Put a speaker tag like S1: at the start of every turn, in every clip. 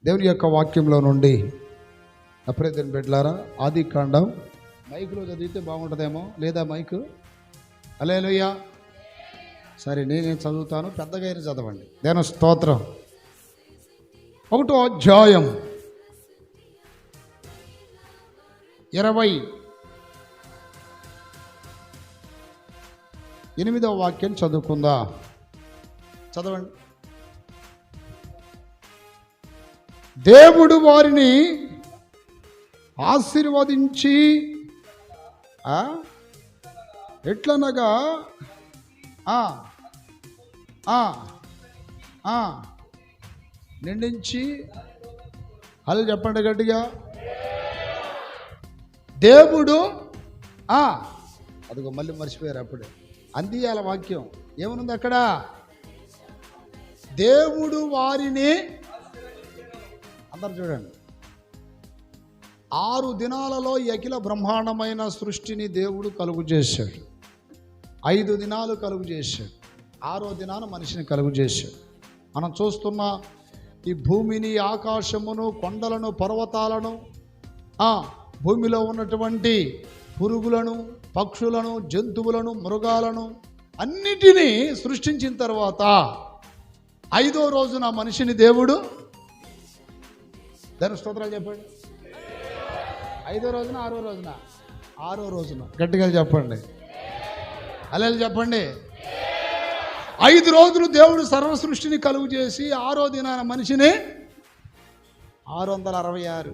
S1: దేవుని యొక్క వాక్యంలో నుండి అప్రేదన్ బిడ్డలారా, ఆది కాండం మైకులో చదివితే బాగుంటుందేమో, లేదా మైకు హల్లెలూయా. సరే, నేనే చదువుతాను, పెద్దగా అయినా చదవండి. దేవుని స్తోత్రం. 1వ అధ్యాయం 28వ వాక్యం చదువుకుందా. చదవండి. దేవుడు వారిని ఆశీర్వదించి ఎట్లనగా నిండించి, అలా చెప్పండి గట్టిగా. దేవుడు అదిగో మళ్ళీ మర్చిపోయారు. అప్పుడే అందియాల వాక్యం ఏమనుంది అక్కడ? దేవుడు వారిని, అందరు చూడండి, 6 దినాలలో ఈ అఖిల బ్రహ్మాండమైన సృష్టిని దేవుడు కలుగు చేశాడు. 5 దినాలు కలుగు చేశాడు, 6వ దినాన మనిషిని కలుగు చేశాడు. మనం చూస్తున్న ఈ భూమిని, ఆకాశమును, కొండలను, పర్వతాలను, భూమిలో ఉన్నటువంటి పురుగులను, పక్షులను, జంతువులను, మృగాలను అన్నిటినీ సృష్టించిన తర్వాత 5వ రోజున మనిషిని దేవుడు, దాని స్తోత్రాలు చెప్పండి. 5వ రోజున, 6వ రోజున, 6వ రోజున గట్టిగా చెప్పండి. హల్లెలూయా చెప్పండి. 5 రోజులు దేవుడు సర్వ సృష్టిని కలుగు చేసి 6వ దినాన మనిషిని 666,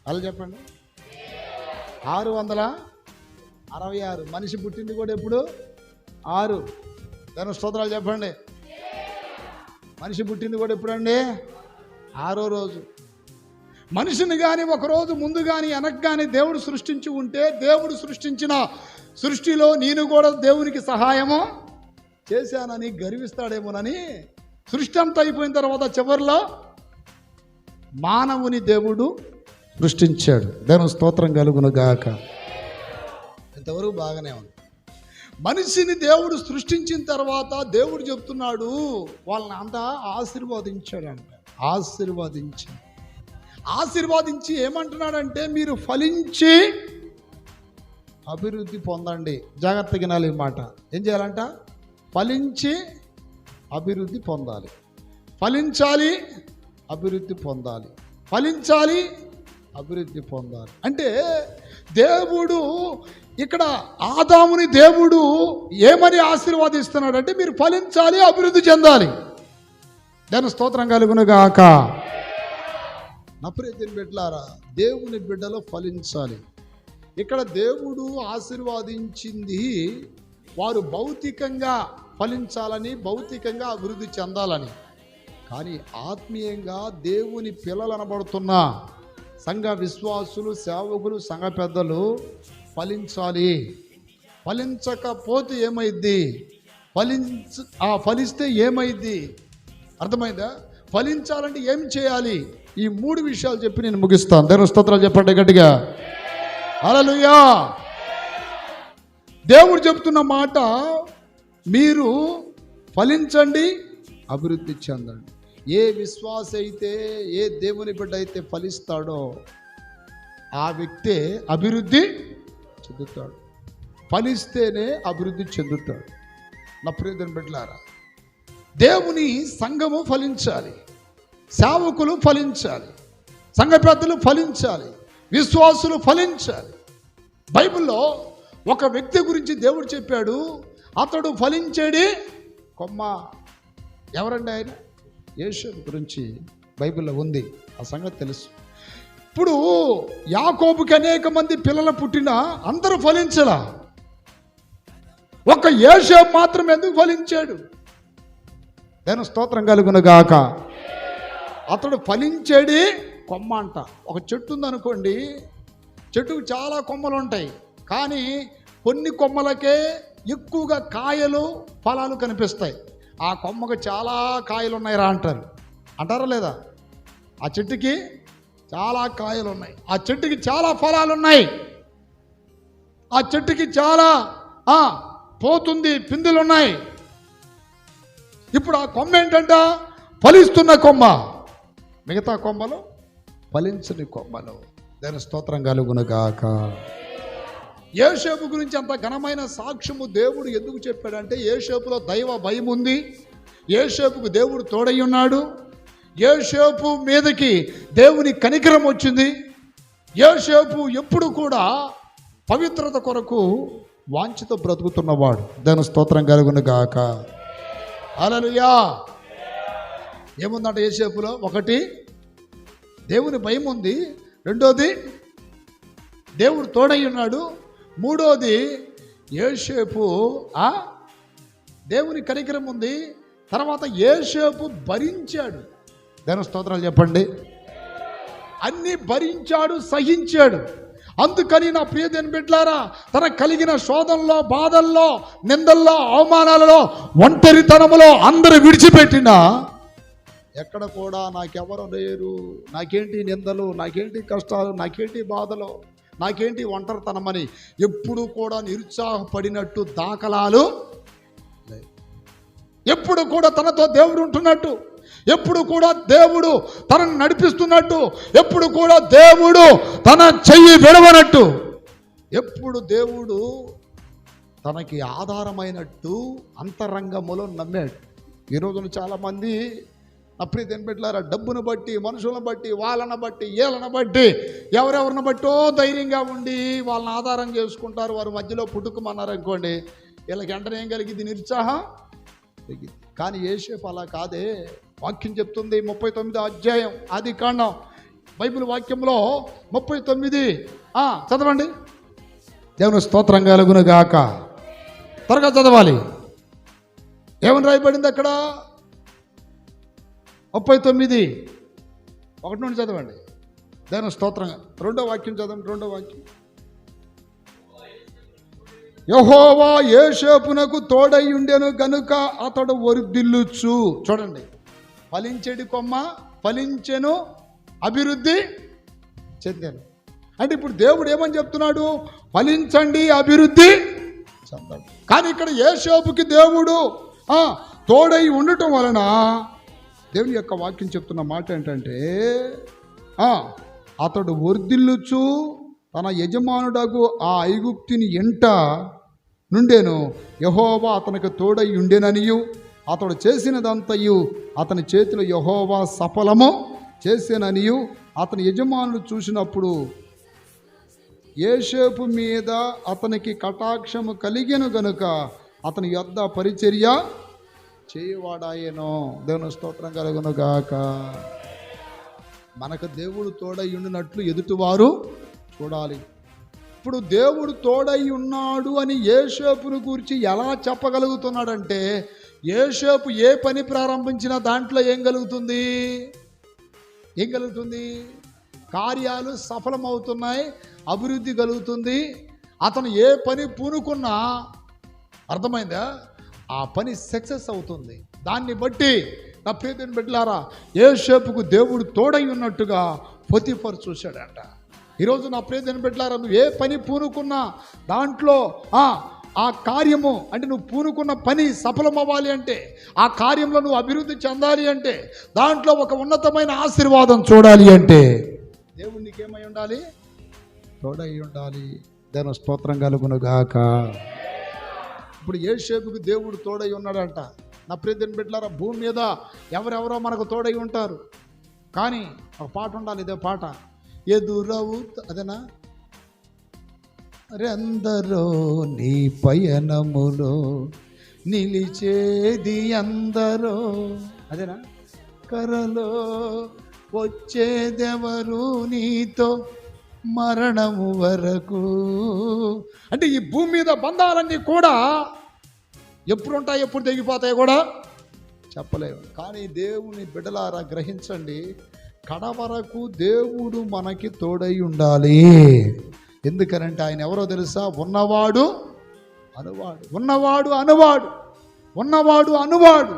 S1: అలా చెప్పండి, 666. మనిషి పుట్టింది కూడా ఎప్పుడు? 6. దాని స్తోత్రాలు చెప్పండి. మనిషి పుట్టింది కూడా ఎప్పుడండి? 6వ రోజు. మనిషిని కానీ ఒకరోజు ముందు కానీ వెనక్కి కానీ దేవుడు సృష్టించి ఉంటే, దేవుడు సృష్టించిన సృష్టిలో నేను కూడా దేవునికి సహాయము చేశానని గర్విస్తాడేమోనని సృష్టి అంతా అయిపోయిన తర్వాత చివరిలో మానవుని దేవుడు సృష్టించాడు. దేవుని స్తోత్రం కలుగును గాక. ఇంతవరకు బాగానే ఉంది. మనిషిని దేవుడు సృష్టించిన తర్వాత దేవుడు చెప్తున్నాడు, వాళ్ళని అంతా ఆశీర్వదించాడంట. ఆశీర్వదించి ఏమంటున్నాడంటే, మీరు ఫలించి అభివృద్ధి పొందండి. జాగ్రత్తగా వినాలి ఈ మాట. ఏం చేయాలంట? ఫలించి అభివృద్ధి పొందాలి. ఫలించాలి, అభివృద్ధి పొందాలి. ఫలించాలి, అభివృద్ధి పొందాలి. అంటే దేవుడు ఇక్కడ ఆదాముని దేవుడు ఏమని ఆశీర్వాదిస్తున్నాడంటే, మీరు ఫలించాలి, అభివృద్ధి చెందాలి. దాని స్తోత్రం కలుగును గాక. నా ప్రియమైన బిడ్డలారా, దేవుని బిడ్డలో ఫలించాలి. ఇక్కడ దేవుడు ఆశీర్వాదించింది వారు భౌతికంగా ఫలించాలని, భౌతికంగా అభివృద్ధి చెందాలని. కానీ ఆత్మీయంగా దేవుని పిల్లలు అనబడుతున్న సంఘ విశ్వాసులు, సేవకులు, సంఘ పెద్దలు ఫలించాలి. ఫలించకపోతే ఏమైద్ది? ఫలిస్తే ఏమైద్ది? అర్థమైందా? ఫలించాలంటే ఏం చేయాలి? ఈ 3 విషయాలు చెప్పి నేను ముగిస్తాను. దేవుని స్తోత్రాలు చెప్పండి గట్టిగా. హల్లెలూయా. దేవుడు చెప్తున్న మాట, మీరు ఫలించండి, అభివృద్ధి చెందండి. ఏ విశ్వాస అయితే, ఏ దేవుని బిడ్డ అయితే ఫలిస్తాడో ఆ వ్యక్తే అభివృద్ధి చెందుతాడు. ఫలిస్తేనే అభివృద్ధి చెందుతాడు. నా ప్రియమైన బిడ్డలారా, దేవుని సంఘము ఫలించాలి, సేవకులు ఫలించాలి, సంఘ పెద్దలు ఫలించాలి, విశ్వాసులు ఫలించాలి. బైబిల్లో ఒక వ్యక్తి గురించి దేవుడు చెప్పాడు, అతడు ఫలించేడి కొమ్మ. ఎవరండి ఆయన? యేషూను గురించి బైబిల్లో ఉంది, ఆ సంగతి తెలుసు. ఇప్పుడు యాకోబుకి అనేక మంది పిల్లలు పుట్టినా అందరూ ఫలించలా, ఒక యేషూబు మాత్రం ఎందుకు ఫలించాడు? దేవుని స్తోత్రం కలుగును గాక. అతడు ఫలించేడి కొమ్మ అంట. ఒక చెట్టు ఉందనుకోండి, చెట్టుకు చాలా కొమ్మలు ఉంటాయి, కానీ కొన్ని కొమ్మలకే ఎక్కువగా కాయలు, ఫలాలు కనిపిస్తాయి. ఆ కొమ్మకు చాలా కాయలు ఉన్నాయి రా అంటారా లేదా? ఆ చెట్టుకి చాలా కాయలు ఉన్నాయి, ఆ చెట్టుకి చాలా ఫలాలు ఉన్నాయి, ఆ చెట్టుకి చాలా పోతుంది, పిందులు ఉన్నాయి. ఇప్పుడు ఆ కొమ్మ ఏంటంట? ఫలిస్తున్న కొమ్మ. మిగతా కొమ్మలు ఫలించని కొమ్మలు. దాని స్తోత్రం కలుగునుగాక. యోసేపు గురించి అంత ఘనమైన సాక్ష్యము దేవుడు ఎందుకు చెప్పాడంటే, యోసేపులో దైవ భయం ఉంది, యోసేపుకు దేవుడు తోడై ఉన్నాడు, యోసేపు మీదకి దేవుని కనికరం వచ్చింది. యోసేపు ఎప్పుడు కూడా పవిత్రత కొరకు వాంఛతో బ్రతుకుతున్నవాడు. దాని స్తోత్రం కలుగునుగాక. హల్లెలూయా. ఏముందంట యోసేపులో? ఒకటి, దేవుని భయం ఉంది. రెండోది, దేవుడు తోడై ఉన్నాడు. మూడోది, యోసేపు దేవుని కనికరం ఉంది. తర్వాత యోసేపు భరించాడు. దేవుని స్తోత్రాలు చెప్పండి. అన్నీ భరించాడు, సహించాడు. అందుకని నా ప్రియ దేవుని బిడ్డలారా, తనకు కలిగిన శోధనలో, బాధల్లో, నిందల్లో, అవమానాలలో, ఒంటరితనములో అందరూ విడిచిపెట్టినా ఎక్కడ కూడా నాకెవరు లేరు, నాకేంటి నిందలు, నాకేంటి కష్టాలు, నాకేంటి బాధలు, నాకేంటి ఒంటరితనమని ఎప్పుడు కూడా నిరుత్సాహపడినట్టు దాఖలాలు. ఎప్పుడు కూడా తనతో దేవుడు ఉంటున్నట్టు, ఎప్పుడు కూడా దేవుడు తనను నడిపిస్తున్నట్టు, ఎప్పుడు కూడా దేవుడు తన చెయ్యి విడవనట్టు, ఎప్పుడు దేవుడు తనకి ఆధారమైనట్టు అంతరంగములో నమ్మాడు. ఈ రోజున చాలామంది నా ప్రియ దేవుని బిడ్డలారా, డబ్బును బట్టి, మనుషులను బట్టి, వాళ్ళని బట్టి, వీళ్ళని బట్టి, ఎవరెవరిని బట్టో ధైర్యంగా ఉండి వాళ్ళని ఆధారం చేసుకుంటారు. వారి మధ్యలో పుట్టుకుమన్నారు అనుకోండి, వీళ్ళకి వెంటనే ఏం కలిగింది? నిరుత్సాహం. కానీ యోసేపు అలా కాదే. వాక్యం చెప్తుంది, 39వ అధ్యాయం ఆదికాండం బైబిల్ వాక్యంలో 39 చదవండి. దేవుని స్తోత్రం కలుగునుగాక. త్వరగా చదవాలి. ఏమని రాయబడింది అక్కడ? 39:1 నుండి చదవండి. దేవుని స్తోత్రంగా. రెండో వాక్యం చదవండి. రెండో వాక్యం, యెహోవా యోసేపునకు తోడై ఉండెను గనుక అతడు వర్ధిల్లుచు. చూడండి, ఫలించేడి కొమ్మ ఫలించెను, అభివృద్ధి చెందాను. అంటే ఇప్పుడు దేవుడు ఏమని చెప్తున్నాడు? ఫలించండి, అభివృద్ధి చెందండి. కానీ ఇక్కడ యోసేపుకి దేవుడు తోడై ఉండటం వలన దేవుని యొక్క వాక్యం చెప్తున్న మాట ఏంటంటే, అతడు వర్ధిల్లుచు తన యజమానుడగు ఆ ఐగుప్తుని ఎంట నుండెను, యెహోవా అతనికి తోడై ఉండెననియు, అతడు చేసినదంతయు అతని చేతిలో యెహోవా సఫలము చేసేననియు అతని యజమానుడు చూసినప్పుడు యోసేపు మీద అతనికి కటాక్షము కలిగెను గనుక అతని యొద్ద పరిచర్య చేయవాడాయనో. దేవుని స్తోత్రం కలుగునుగాక. మనకు దేవుడు తోడై ఉండినట్లు ఎదుటివారు చూడాలి. ఇప్పుడు దేవుడు తోడై ఉన్నాడు అని యోసేపును గురించి ఎలా చెప్పగలుగుతున్నాడంటే, యోసేపు ఏ పని ప్రారంభించినా దాంట్లో ఏం కలుగుతుంది? కార్యాలు సఫలమవుతున్నాయి, అభివృద్ధి కలుగుతుంది. అతను ఏ పని పూనుకున్నా, అర్థమైందా, ఆ పని సక్సెస్ అవుతుంది. దాన్ని బట్టి నా ప్రియ దేవుని బిడ్డలారా, యోసేపుకు దేవుడు తోడై ఉన్నట్టుగా పోతీఫరు చూశాడంట. ఈరోజు నా ప్రియ దేవుని బిడ్డలారా, నువ్వు ఏ పని పూనుకున్నా దాంట్లో ఆ కార్యము అంటే నువ్వు పూనుకున్న పని సఫలం అవ్వాలి అంటే, ఆ కార్యంలో నువ్వు అభివృద్ధి చెందాలి అంటే, దాంట్లో ఒక ఉన్నతమైన ఆశీర్వాదం చూడాలి అంటే దేవుడు నీకేమై ఉండాలి? తోడై ఉండాలి. దేవుని స్తోత్రం కలుగునుగాక. ఇప్పుడు యోసేపుకు దేవుడు తోడై ఉన్నాడంట. నా ప్రియ దేవుని బిడ్డలారా, భూమి మీద ఎవరెవరో మనకు తోడై ఉంటారు. కానీ ఒక పాట ఉండాలి, ఇదే పాట, ఎదురవు అదేనా, రెందరో నీ పయనములో నిలిచేది అందరో, అదేనా, కరలో వచ్చేదెవరు నీతో మరణము వరకు. అంటే ఈ భూమి మీద బంధాలన్నీ కూడా ఎప్పుడు ఉంటాయి, ఎప్పుడు తెగిపోతాయి కూడా చెప్పలేము. కానీ దేవుని బిడ్డలారా గ్రహించండి, కడవరకు దేవుడు మనకి తోడై ఉండాలి. ఎందుకనంటే ఆయన ఎవరో తెలుసా? ఉన్నవాడు అనువాడు, ఉన్నవాడు అనువాడు, ఉన్నవాడు అనువాడు.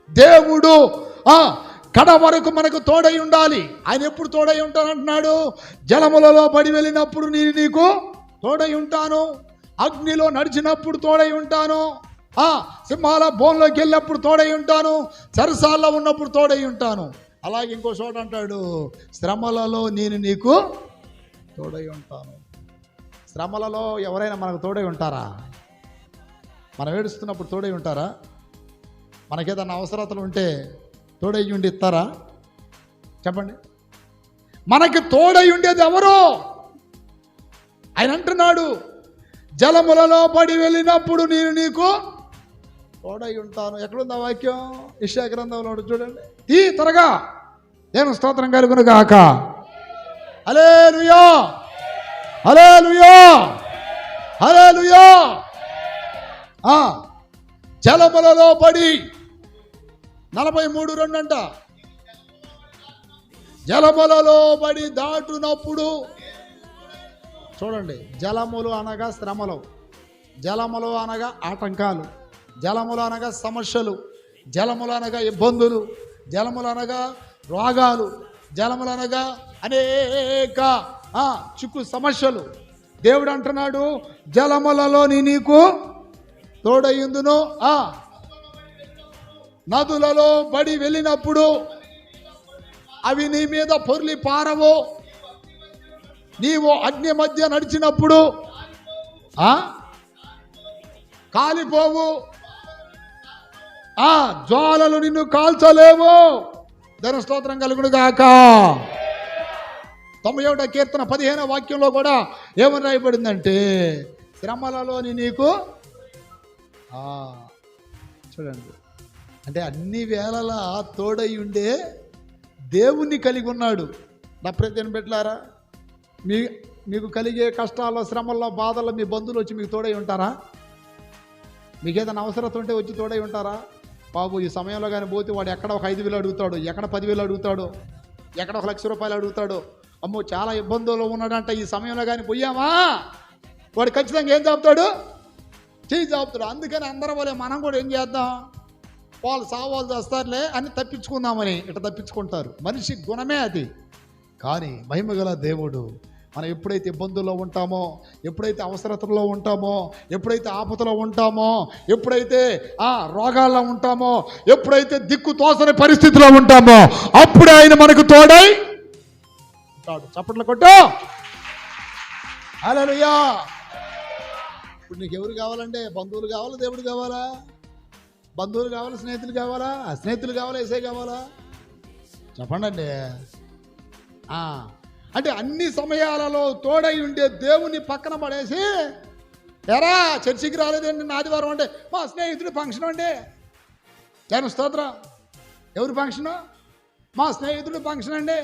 S1: దేవుడు కడ వరకు మనకు తోడై ఉండాలి. ఆయన ఎప్పుడు తోడై ఉంటానంటున్నాడు? జలములలో పడి వెళ్ళినప్పుడు నేను నీకు తోడై ఉంటాను, అగ్నిలో నడిచినప్పుడు తోడై ఉంటాను, సింహాల బోన్లోకి వెళ్ళినప్పుడు తోడై ఉంటాను, చెరసాల్లో ఉన్నప్పుడు తోడై ఉంటాను. అలాగే ఇంకో చోట అంటాడు, శ్రమలలో నేను నీకు తోడై ఉంటాను. శ్రమలలో ఎవరైనా మనకు తోడై ఉంటారా? మనం ఏడుస్తున్నప్పుడు తోడై ఉంటారా? మనకేదన్నా అవసరతలు ఉంటే తోడై ఉండి ఇస్తారా? చెప్పండి. మనకి తోడై ఉండేది ఎవరు? ఆయన అంటున్నాడు, జలములలో పడి వెళ్ళినప్పుడు నేను నీకు తోడై ఉంటాను. ఎక్కడుంది ఆ వాక్యం? యెషయా గ్రంథంలో చూడండి. త్వరగా. దేవుని స్తోత్రం కలుగును గాక. హల్లెలూయా, హల్లెలూయా, హల్లెలూయా. జలములలో పడి 43:2 అంట. జలములలో పడి దాటునప్పుడు చూడండి. జలములు అనగా శ్రమలు, జలములు అనగా ఆటంకాలు, జలములు అనగా సమస్యలు, జలములు అనగా ఇబ్బందులు, జలములు అనగా రోగాలు, జలములు అనగా అనేక చిక్కు సమస్యలు. దేవుడు అంటున్నాడు, జలములలో నీకు తోడయ్యుందును. నదులలో పడి వెళ్ళినప్పుడు అవి నీ మీద పొర్లి పారవు. నీవు అగ్ని మధ్య నడిచినప్పుడు కాలిపోవు. జ్వాలలు నిన్ను కాల్చలేవు. ధన స్తోత్రం కలుగును గాక. 91వ కీర్తన 15వ వాక్యంలో కూడా ఏమని రాయబడిందంటే, శ్రమలలోని నీకు చూడండి. అంటే అన్ని వేళలా తోడై ఉండే దేవుణ్ణి కలిగి ఉన్నాడు. నా ప్రతిని పెట్టారా? మీకు కలిగే కష్టాల్లో, శ్రమల్లో, బాధల్లో మీ బంధువులు వచ్చి మీకు తోడై ఉంటారా? మీకు ఏదైనా అవసరం ఉంటే వచ్చి తోడై ఉంటారా? బాబు ఈ సమయంలో కానీ పోతే వాడు ఎక్కడ ఒక 5,000 అడుగుతాడు, ఎక్కడ 10,000 అడుగుతాడు, ఎక్కడ 1,00,000 రూపాయలు అడుగుతాడు. అమ్మో చాలా ఇబ్బందుల్లో ఉన్నాడంట. ఈ సమయంలో కానీ పోయామా వాడు ఖచ్చితంగా ఏం చెప్తాడు? చేయి చెప్తాడు. అందుకని అందరం వల్లే మనం కూడా ఏం చేద్దాం? వాళ్ళు సావాలు చేస్తారులే అని తప్పించుకుందామని ఇట్లా తప్పించుకుంటారు. మనిషి గుణమే అది. కానీ మహిమగల దేవుడు మనం ఎప్పుడైతే ఇబ్బందుల్లో ఉంటామో, ఎప్పుడైతే అవసరతల్లో ఉంటామో, ఎప్పుడైతే ఆపదలో ఉంటామో, ఎప్పుడైతే రోగాల్లో ఉంటామో, ఎప్పుడైతే దిక్కు తోసని పరిస్థితిలో ఉంటామో, అప్పుడే ఆయన మనకు తోడై ఉంటాడు. చప్పట్లు కొట్టు. హల్లెలూయా. ఇప్పుడు నీకు ఎవరు కావాలంటే? బంధువులు కావాలా? దేవుడు కావాలా? బంధువులు కావాలా? స్నేహితులు కావాలా? స్నేహితులు కావాలా? యేసయ్య కావాలా? చెప్పండి అండి. అంటే అన్ని సమయాలలో తోడై ఉండే దేవుని పక్కన పడేసి, ఎరా చర్చికి రాలేదండి ఆదివారం అంటే, మా స్నేహితుడి ఫంక్షన్ అండి. నేను స్తోత్రం. ఎవరి ఫంక్షను? మా స్నేహితుడి ఫంక్షన్ అండి.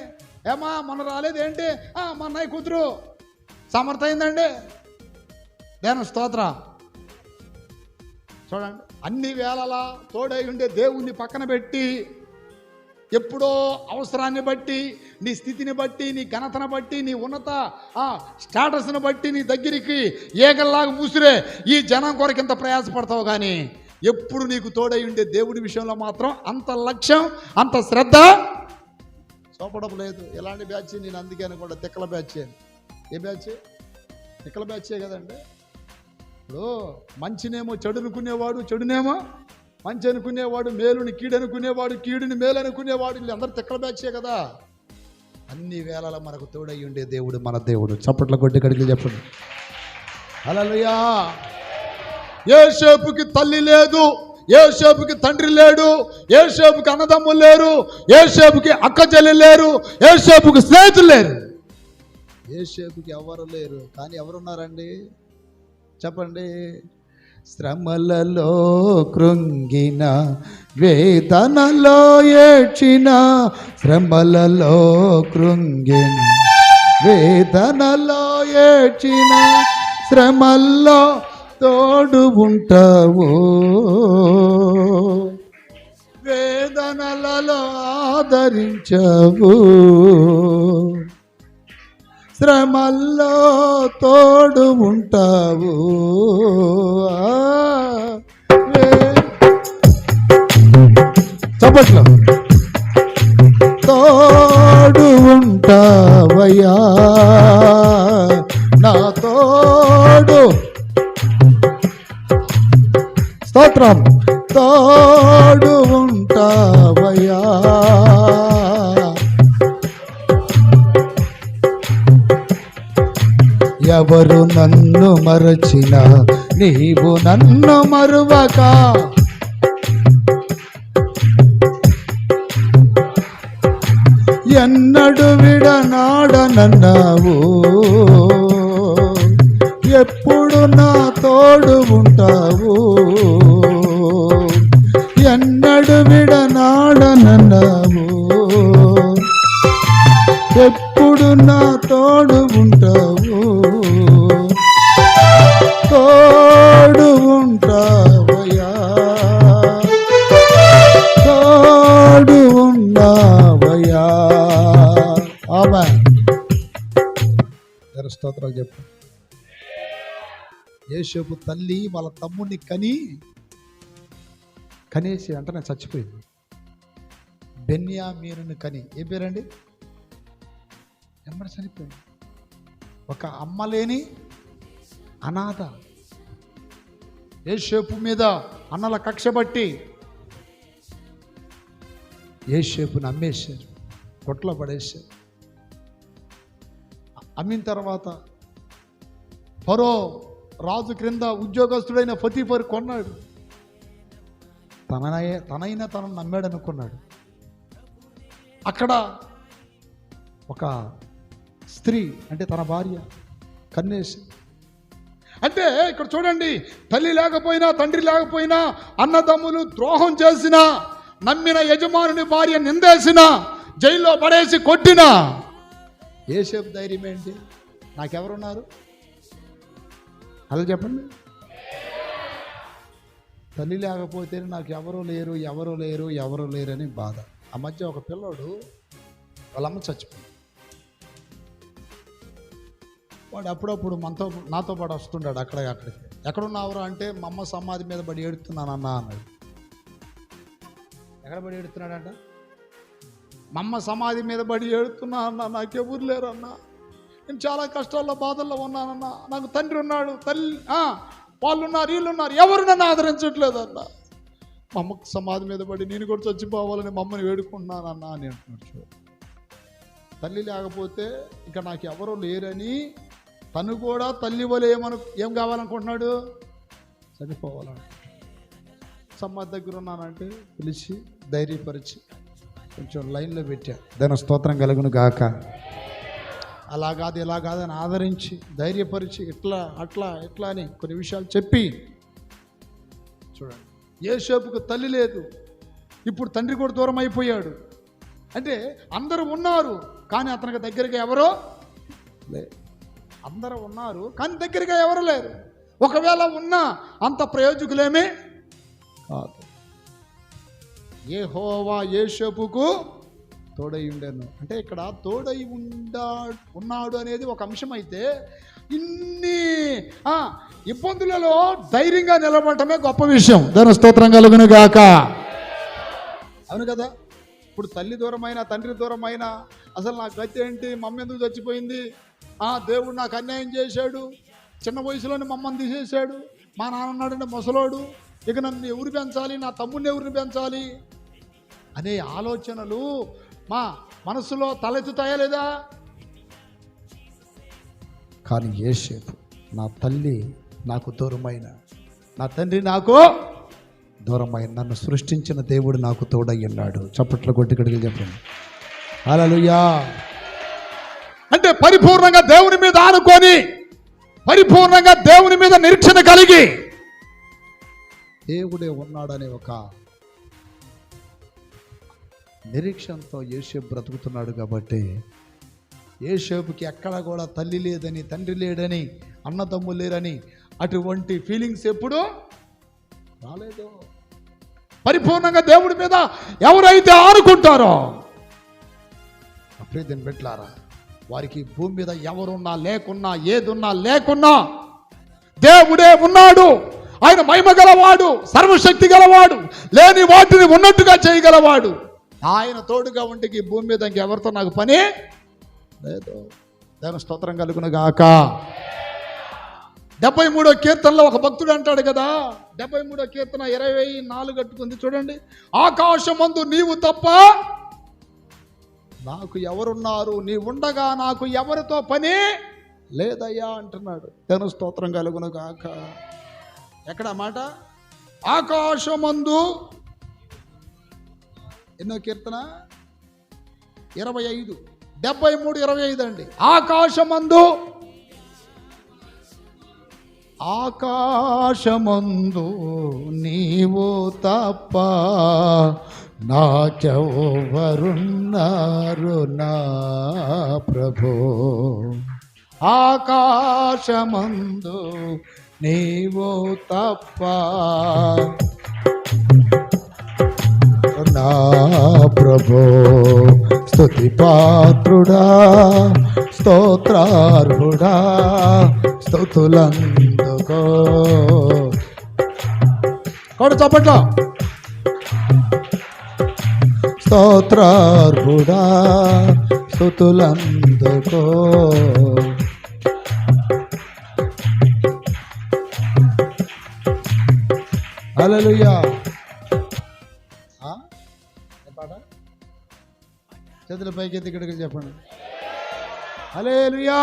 S1: ఏమా మొన్న రాలేదేంటి? మా అన్నయ్య కూతురు సమర్థ అయిందండి. నేను స్తోత్రం. చూడండి, అన్ని వేళలా తోడై ఉండే దేవుణ్ణి పక్కన పెట్టి, ఎప్పుడో అవసరాన్ని బట్టి, నీ స్థితిని బట్టి, నీ ఘనతను బట్టి, నీ ఉన్నత స్టేటస్ని బట్టి నీ దగ్గరికి ఏగల్లాగా మూసిరే ఈ జనం కొరకు ఇంత ప్రయాసపడతావు. కానీ ఎప్పుడు నీకు తోడై ఉండే దేవుడి విషయంలో మాత్రం అంత లక్ష్యం, అంత శ్రద్ధ చూపడం లేదు. ఎలాంటి బ్యాచ్? నేను అందుకే అనుకోండి తిక్కల బ్యాచ్. ఏ బ్యాచ్? తిక్కల బ్యాచే కదండి. ఇప్పుడు మంచినేమో చెడు అనుకునేవాడు, చెడునేమో మంచి అనుకునేవాడు, మేలుని కీడు అనుకునేవాడు, కీడుని మేలు అనుకునేవాడు, వీళ్ళందరూ తిక్కల బ్యాచే కదా. అన్ని వేళలా మనకు తోడై ఉండే దేవుడు మన దేవుడు. చప్పట్ల కొట్టి కడిగి చెప్పండి. హల్లెలూయా. యోసేపుకి తల్లి లేదు, యోసేపుకి తండ్రి లేడు, యోసేపుకి అన్నదమ్ములు లేరు, యోసేపుకి అక్క చెల్లి లేరు, యోసేపుకి స్నేహితులు లేరు, యోసేపుకి ఎవరు లేరు. కానీ ఎవరున్నారండి? చెప్పండి. శ్రమలలో కృంగిన, వేదనలో ఏడ్చిన, శ్రమలలో కృంగిన, వేదనలో ఏడ్చిన, శ్రమల్లో తోడు ఉంటావు, వేదనలలో ఆదరించవు, శ్రమల్లో తోడు ఉంటావు. చప్పట్లు. తోడు ఉంటావయ్యా నా తోడు. స్తోత్రం. తోడు ఉంటావయ్యా ఎవరు నన్ను మరచిన నీవు నన్ను మరువక, ఎన్నడు విడనాడనన్నావు, ఎప్పుడు నా తోడు ఉంటావు, ఎన్నడు విడనాడనన్నావు, ఎప్పుడు నా తోడు ఉంటావు, తోడు ఉంటావయ్యా, తోడు ఉన్నావయ్యా. ఆమేన్. స్తోత్రాలు చెప్పు. యోసేపు తల్లి వాళ్ళ తమ్ముడిని కనేసి వెంటనే చచ్చిపోయింది. బెన్యామీనుని కని, ఏ పేరండి? ఎమ్మడి చనిపోయింది. ఒక అమ్మ లేని అనాథ. యోసేపు మీద అన్నల కక్ష బట్టి యోసేపుని అమ్మేశారు, కొట్లో పడేశారు. అమ్మిన తర్వాత ఫరో రాజు క్రింద ఉద్యోగస్తుడైన పొతీఫరు కొన్నాడు. తనైనా తనను నమ్మాడు అనుకున్నాడు. అక్కడ ఒక స్త్రీ అంటే తన భార్య కన్నేసి, అంటే ఇక్కడ చూడండి, తల్లి లేకపోయినా తండ్రి లేకపోయినా అన్నదమ్ములు ద్రోహం చేసిన, నమ్మిన యజమానుని భార్య నిందేసిన, జైల్లో పడేసి కొట్టిన యోసేపు ధైర్యం ఏంటి? నాకెవరున్నారు? అలా చెప్పండి. తల్లి లేకపోతే నాకు ఎవరు లేరు అని బాధ. ఆ మధ్య ఒక పిల్లోడు వాళ్ళమ్మ చచ్చిపోయింది. వాడు అప్పుడప్పుడు నాతో పాటు వస్తుండాడు అక్కడికి. ఎక్కడున్నావురా అంటే మా అమ్మ సమాధి మీద పడి ఏడుతున్నానన్నా అన్నాడు. ఎక్కడ పడి ఏడుతున్నాడంట? మా అమ్మ సమాధి మీద పడి ఏడుతున్నా అన్నా, నాకెవరు లేరన్నా, నేను చాలా కష్టాల్లో బాధల్లో ఉన్నానన్నా, నాకు తండ్రి ఉన్నాడు, తల్లి వాళ్ళు ఉన్నారు, వీళ్ళు ఉన్నారు, ఎవరు నన్ను ఆదరించట్లేదన్న. మా అమ్మకు సమాధి మీద పడి నేను కూడా చచ్చిపోవాలని మా అమ్మని వేడుకుంటున్నానన్నా అని అంటున్నాడు. తల్లి లేకపోతే ఇంకా నాకు ఎవరు లేరని తను కూడా తల్లి వలె ఏం కావాలనుకుంటున్నాడు? చనిపోవాలని. సమాధి దగ్గర ఉన్నానంటే పిలిచి ధైర్యపరిచి కొంచెం లైన్లో పెట్టా. దాని స్తోత్రం కలుగును గాక. అలా కాదు ఇలా కాదని ఆదరించి ధైర్యపరిచి ఇట్లా అని కొన్ని విషయాలు చెప్పి, చూడండి, యోసేపుకు తల్లి లేదు, ఇప్పుడు తండ్రి కూడా దూరం అయిపోయాడు. అంటే అందరూ ఉన్నారు కానీ అతనికి దగ్గరగా ఎవరో లేరు. అందరూ ఉన్నారు కానీ దగ్గరగా ఎవరు లేరు. ఒకవేళ ఉన్నా అంత ప్రయోజకులేమే కాదు. యెహోవా యోసేపుకు తోడై ఉండెను. అంటే ఇక్కడ తోడై ఉన్నాడు అనేది ఒక అంశం అయితే, ఇన్ని ఇబ్బందులలో ధైర్యంగా నిలబడటమే గొప్ప విషయం. దాని స్తోత్రం కలుగును గాక. అవును కదా. ఇప్పుడు తల్లి దూరమైన తండ్రి దూరమైన అసలు నా గతి ఏంటి, మమ్మ ఎందుకు చచ్చిపోయింది, దేవుడు నాకు అన్యాయం చేశాడు, చిన్న వయసులోనే మమ్మల్ని తీసేశాడు, మా నాన్న ఉన్నాడంటే ముసలోడు, ఇక నన్ను ఎవరు పెంచాలి, నా తమ్ముడిని ఎవరిని పెంచాలి అనే ఆలోచనలు మా మనసులో తలెత్తుతాయా లేదా? కానీ యోసేపు, నా తల్లి నాకు దూరమైన, నా తండ్రి నాకు దూరమైన, నన్ను సృష్టించిన దేవుడు నాకు తోడయ్యున్నాడు. చప్పట్లు కొట్టి గడికి చెప్పండి హల్లెలూయా. అంటే పరిపూర్ణంగా దేవుని మీద ఆనుకొని, పరిపూర్ణంగా దేవుని మీద నిరీక్షణ కలిగి దేవుడే ఉన్నాడనే ఒక నిరీక్షణతో యోసేపు బ్రతుకుతున్నాడు. కాబట్టి యోసేపుకి ఎక్కడ కూడా తల్లి లేదని, తండ్రి లేడని, అన్నదమ్ములు లేరని అటువంటి ఫీలింగ్స్ ఎప్పుడూ రాలేదు. పరిపూర్ణంగా దేవుడి మీద ఎవరైతే ఆనుకుంటారో అప్పుడే దీన్ని పెట్టారా, వారికి భూమి మీద ఎవరున్నా లేకున్నా, ఏదున్నా లేకున్నా దేవుడే ఉన్నాడు. ఆయన మహిమ గలవాడు, సర్వశక్తి గలవాడు, లేని వాటిని ఉన్నట్టుగా చేయగలవాడు. ఆయన తోడుగా ఉంటే ఈ భూమి మీద ఇంకెవరితో నాకు పని లేదు. దేవుని స్తోత్రం కలుగును గాక. 73వ కీర్తనలో ఒక భక్తుడు అంటాడు కదా, 73వ కీర్తన 24 కట్టుకుంది చూడండి. ఆకాశమందు నీవు తప్ప నాకు ఎవరున్నారు, నీ ఉండగా నాకు ఎవరితో పని లేదయ్యా అంటున్నాడు. దేవుని స్తోత్రం కలుగును గాక. ఎక్కడ మాట? ఆకాశమందు, ఎన్నో కీర్తన? 25, 73, 25 అండి. ఆకాశమందు, ఆకాశమందు నీవు తప్ప నాకెవ్వరున్నారు నా ప్రభు. ఆకాశమందు నీవు తప్ప నా ప్రభు. స్తుతి పాత్రుడా, స్తోత్రార్హుడా, స్తుతులందుకో. కొడు చప్పట్లో. స్తోత్రార్హుడా, స్తుతులందుకో. హల్లెలూయా. పాట చేతుల పైకి ఎత్తి ఇక్కడికి చెప్పండి. హల్లెలూయా.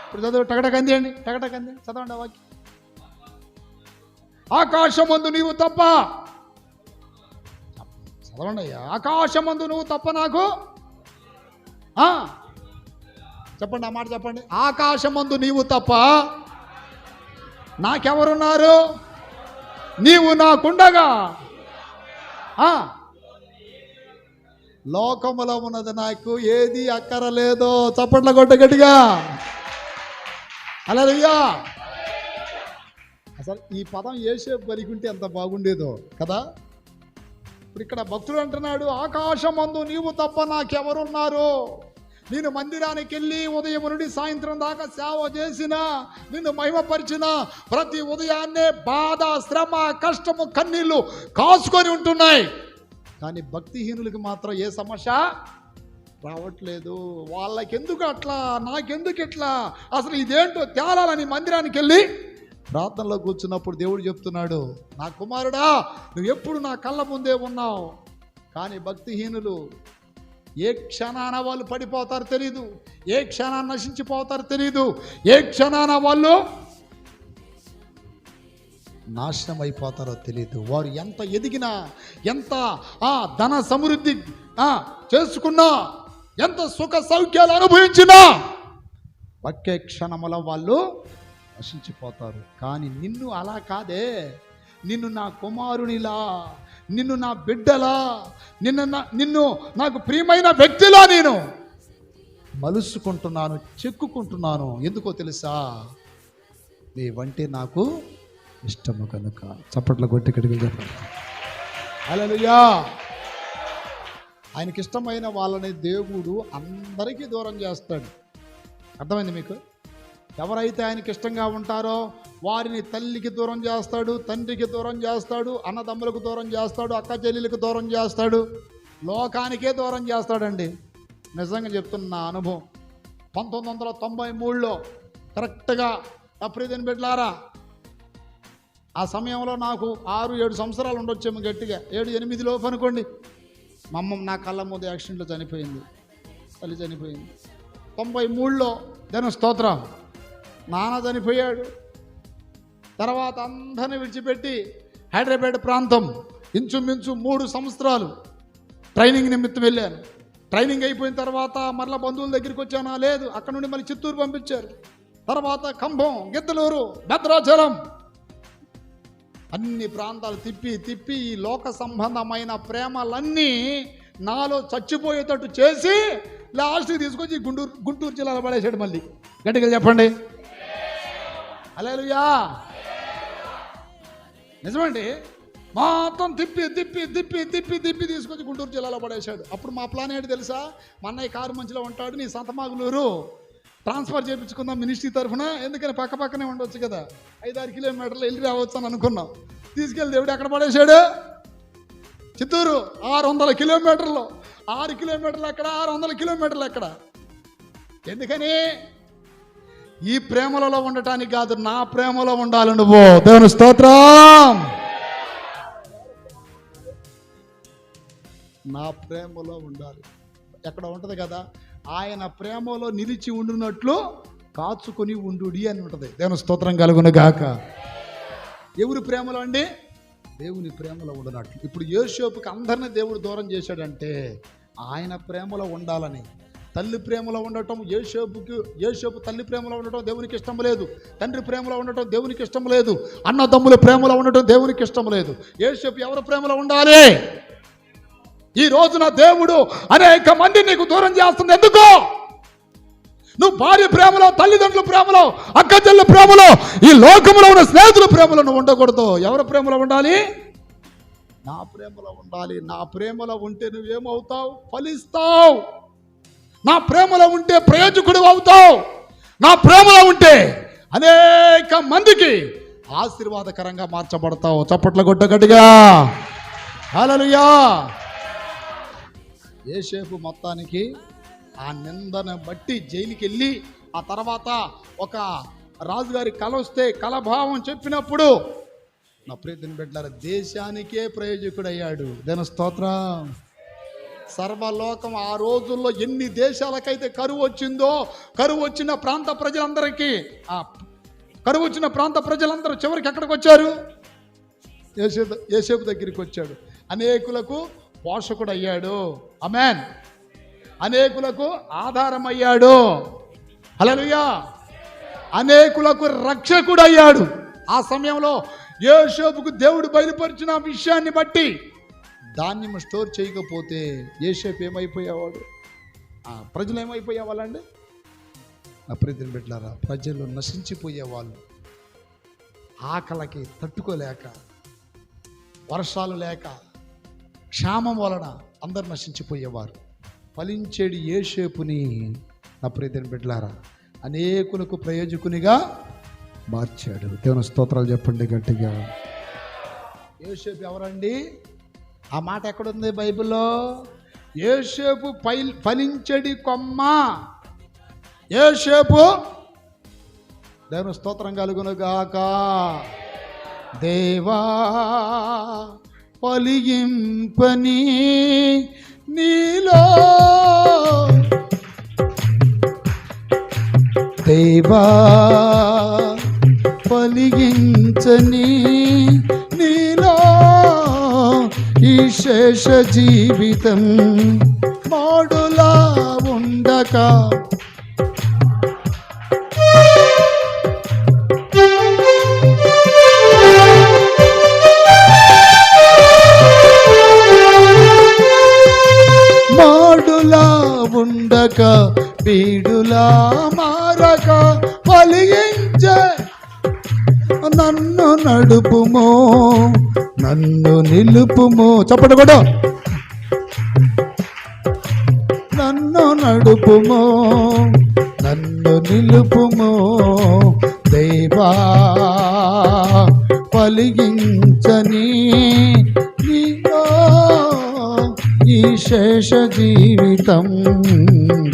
S1: ఇప్పుడు చదువు, టకటకంది అండి, టకటకంది చదవండి ఆ వాక్యం. ఆకాశమందు నీవు తప్ప, చదవండి అయ్యా. ఆకాశమందు నువ్వు తప్ప నాకు, చెప్పండి ఆ మాట చెప్పండి. ఆకాశమందు నీవు తప్ప నాకెవరున్నారు? నీవు నాకుండగా లోకములో ఉన్నది నాకు ఏది అక్కరలేదో. చప్పట్ల కొట్ట గట్టిగా. హల్లెలూయా. అసలు ఈ పదం యేసేపు పలికుంటే ఎంత బాగుండేదో కదా. ఇప్పుడు ఇక్కడ భక్తుడు అంటున్నాడు, ఆకాశమందు నీవు తప్ప నాకెవరున్నారు? నేను మందిరానికి వెళ్ళి ఉదయం నుండి సాయంత్రం దాకా సేవ చేసిన, నిన్ను మహిమపరిచిన, ప్రతి ఉదయాన్నే బాధ, శ్రమ, కష్టము, కన్నీళ్లు కాసుకొని ఉంటున్నాయి. కానీ భక్తిహీనులకి మాత్రం ఏ సమస్య రావట్లేదు. వాళ్ళకెందుకు అట్లా, నాకెందుకు ఇట్లా, అసలు ఇదేంటో తేలాలని మందిరానికి వెళ్ళి ప్రార్థనలో కూర్చున్నప్పుడు దేవుడు చెప్తున్నాడు, నా కుమారుడా నువ్వు ఎప్పుడు నా కళ్ళ ముందే ఉన్నావు. కానీ భక్తిహీనులు ఏ క్షణాన వాళ్ళు పడిపోతారో తెలీదు, ఏ క్షణాన నశించిపోతారో తెలీదు, ఏ క్షణాన వాళ్ళు నాశనం అయిపోతారో తెలియదు. వారు ఎంత ఎదిగినా, ఎంత ధన సమృద్ధి చేసుకున్నా, ఎంత సుఖ సౌఖ్యాలు అనుభవించినా ఒకే క్షణములో వాళ్ళు నశించిపోతారు. కానీ నిన్ను అలా కాదే. నిన్ను నా కుమారునిలా, నిన్ను నా బిడ్డలా, నిన్ను నాకు ప్రియమైన వ్యక్తిలా నేను మలుసుకుంటున్నాను, చెక్కుకుంటున్నాను. ఎందుకో తెలుసా? నీవంటే నాకు ఇష్టము కనుక. చప్పట్ల కొట్టి కడిగి చెప్పండి. హల్లెలూయా. ఆయనకి ఇష్టమైన వాళ్ళని దేవుడు అందరికీ దూరం చేస్తాడు. అర్థమైంది మీకు? ఎవరైతే ఆయనకి ఇష్టంగా ఉంటారో వారిని తల్లికి దూరం చేస్తాడు, తండ్రికి దూరం చేస్తాడు, అన్నదమ్ములకు దూరం చేస్తాడు, అక్క చెల్లెలకు దూరం చేస్తాడు, లోకానికే దూరం చేస్తాడండి. నిజంగా చెప్తున్న నా అనుభవం. 1993లో కరెక్ట్గా అప్రీతిని బిడ్డలారా, ఆ సమయంలో నాకు 6-7 సంవత్సరాలు ఉండొచ్చేమో, గట్టిగా 7-8 లోపు అనుకోండి. మా అమ్మ నా కళ్ళ ముందు యాక్సిడెంట్లో చనిపోయింది, తల్లి చనిపోయింది. 93లో దేవుని స్తోత్రం నాన్న చనిపోయాడు. తర్వాత అందరిని విడిచిపెట్టి హైదరాబాద్ ప్రాంతం ఇంచుమించు 3 సంవత్సరాలు ట్రైనింగ్ నిమిత్తం వెళ్ళాను. ట్రైనింగ్ అయిపోయిన తర్వాత మరలా బంధువుల దగ్గరికి వచ్చానా? లేదు. అక్కడ నుండి మళ్ళీ చిత్తూరు పంపించారు. తర్వాత ఖమ్మం, గిద్దలూరు, భద్రాచలం, అన్ని ప్రాంతాలు తిప్పి ఈ లోక సంబంధమైన ప్రేమలన్నీ నాలో చచ్చిపోయేటట్టు చేసి లాస్ట్కి తీసుకొచ్చి గుంటూరు జిల్లాలో పడేసాడు. మళ్ళీ గట్టిగా చెప్పండి. హల్లెలూయా. నిజమండి. మొత్తం తిప్పి తీసుకొచ్చి గుంటూరు జిల్లాలో పడేశాడు. అప్పుడు మా ప్లాన్ ఏంటి తెలుసా? మా అన్నయ్య కారు మంచిలో ఉంటాడు, నీ సంతమాగులూరు ట్రాన్స్ఫర్ చేయించుకుందాం మినిస్ట్రీ తరఫున, ఎందుకని పక్కనే ఉండొచ్చు కదా, 5-6 కిలోమీటర్లు వెళ్ళి రావచ్చు అని అనుకున్నాం. తీసుకెళ్ళి దేవుడు ఎక్కడ పడేశాడు? చిత్తూరు. 600 కిలోమీటర్లు. 6 కిలోమీటర్లు ఎక్కడ, 600 కిలోమీటర్లు ఎక్కడ? ఎందుకని? ఈ ప్రేమలలో ఉండటానికి కాదు, నా ప్రేమలో ఉండాలి నువ్వు. దేవుని స్తోత్రం. నా ప్రేమలో ఉండాలి. ఎక్కడ ఉంటుంది కదా, ఆయన ప్రేమలో నిలిచి ఉండినట్లు కాచుకొని ఉండుడి అని ఉంటుంది. దేవుని స్తోత్రం కలుగును గాక. ఎవరి ప్రేమలో అండి? దేవుని ప్రేమలో ఉండనట్లు. ఇప్పుడు యోసేపుకి అందరినీ దేవుడు దూరం చేశాడంటే ఆయన ప్రేమలో ఉండాలని. తల్లి ప్రేమలో ఉండటం యోసేపు తల్లి ప్రేమలో ఉండటం దేవునికి ఇష్టం లేదు. తండ్రి ప్రేమలో ఉండటం దేవునికి ఇష్టం లేదు. అన్నదమ్ముల ప్రేమలో ఉండటం దేవునికి ఇష్టం లేదు. యోసేపు ఎవరి ప్రేమలో ఉండాలి? ఈ రోజున దేవుడు అనేక మంది నీకు దూరం చేస్తుంది. ఎందుకు? నువ్వు భార్య ప్రేమలో, తల్లిదండ్రుల ప్రేమలో, అక్క చెల్లెల ప్రేమలో, ఈ లోకంలో ఉన్న స్నేహితుల ప్రేమలో నువ్వు ఉండకూడదు. ఎవరి ప్రేమలో ఉండాలి? నా ప్రేమలో ఉండాలి. నా ప్రేమలో ఉంటే నువ్వేమవుతావు? ఫలిస్తావు. నా ప్రేమలో ఉంటే ప్రయోజకుడు అవుతావు. నా ప్రేమలో ఉంటే అనేక మందికి ఆశీర్వాదకరంగా మార్చబడతావు. చప్పట్ల కొట్ట గట్టిగా హల్లెలూయా. యోసేపు మొత్తానికి ఆ నిందను బట్టి జైలుకి వెళ్ళి ఆ తర్వాత ఒక రాజుగారి కల వస్తే కలభావం చెప్పినప్పుడు నా ప్రియమైన బిడ్డలారా దేశానికే ప్రయోజకుడయ్యాడు. దేని స్తోత్రం. సర్వలోకం ఆ రోజుల్లో ఎన్ని దేశాలకైతే కరువు వచ్చిందో, కరువు వచ్చిన ప్రాంత ప్రజలందరికీ కరువు వచ్చిన ప్రాంత ప్రజలందరూ చివరికి ఎక్కడికి వచ్చారు? యోసేపు దగ్గరికి వచ్చాడు. అనేకులకు పోషకుడు అయ్యాడు. ఆమేన్. అనేకులకు ఆధారం అయ్యాడు. హల్లెలూయా. అనేకులకు రక్షకుడు అయ్యాడు. ఆ సమయంలో యోసేపుకు దేవుడు బయలుపరిచిన విషయాన్ని బట్టి ధాన్యం స్టోర్ చేయకపోతే యోసేపు ఏమైపోయేవాడు? ప్రజలు ఏమైపోయేవాళ్ళండి? నా ప్రియమైన బిడ్డలారా, ప్రజలు నశించిపోయేవాళ్ళు. ఆకలికి తట్టుకోలేక, వర్షాలు లేక, క్షామం వలన అందరు నశించిపోయేవారు. ఫలించేడు యోసేపుని నా ప్రియమైన బిడ్డలారా అనేకులకు ప్రయోజకునిగా మార్చాడు. దేవుని స్తోత్రాలు చెప్పండి గట్టిగా. యోసేపు ఎవరండి? ఆ మాట ఎక్కడుంది బైబిల్లో? యోసేపు ఫలించడి కొమ్మ. యోసేపు దేవుని స్తోత్రం కలుగును గాక. దేవా ఫలింపని నీలో, దేవా ఫలించని నీలో ఈ శేష జీవితం మాడులా ఉండక ఉండక పీడులా మారక ఫలించే నన్ను నడుపుమో, నన్ను నిలుపుమో. చప్పట కూడా. నన్ను నడుపుమో, నన్ను నిలుపుమో, దేవా ఫలించని నీలో ఈ శేష జీవితం,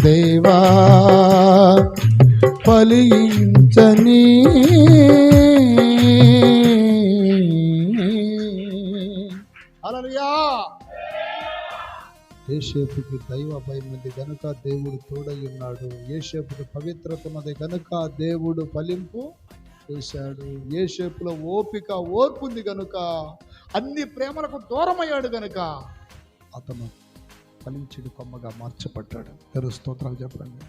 S1: దేవా ఫలించని. హల్లెలూయా. యోసేపుకి దైవ భయం ఉంది గనుక దేవుడు తోడై ఉన్నాడు. యోసేపుకి పవిత్రత ఉన్నది గనుక దేవుడు ఫలింపు చేశాడు. యోసేపులో ఓపిక, ఓర్పు ఉంది గనుక, అన్ని ప్రేమలకు దూరమయ్యాడు గనుక అతను ఫలించుడు కొమ్మగా మార్చబడ్డాడు. దేవుని స్తోత్రాలు చెప్పండి.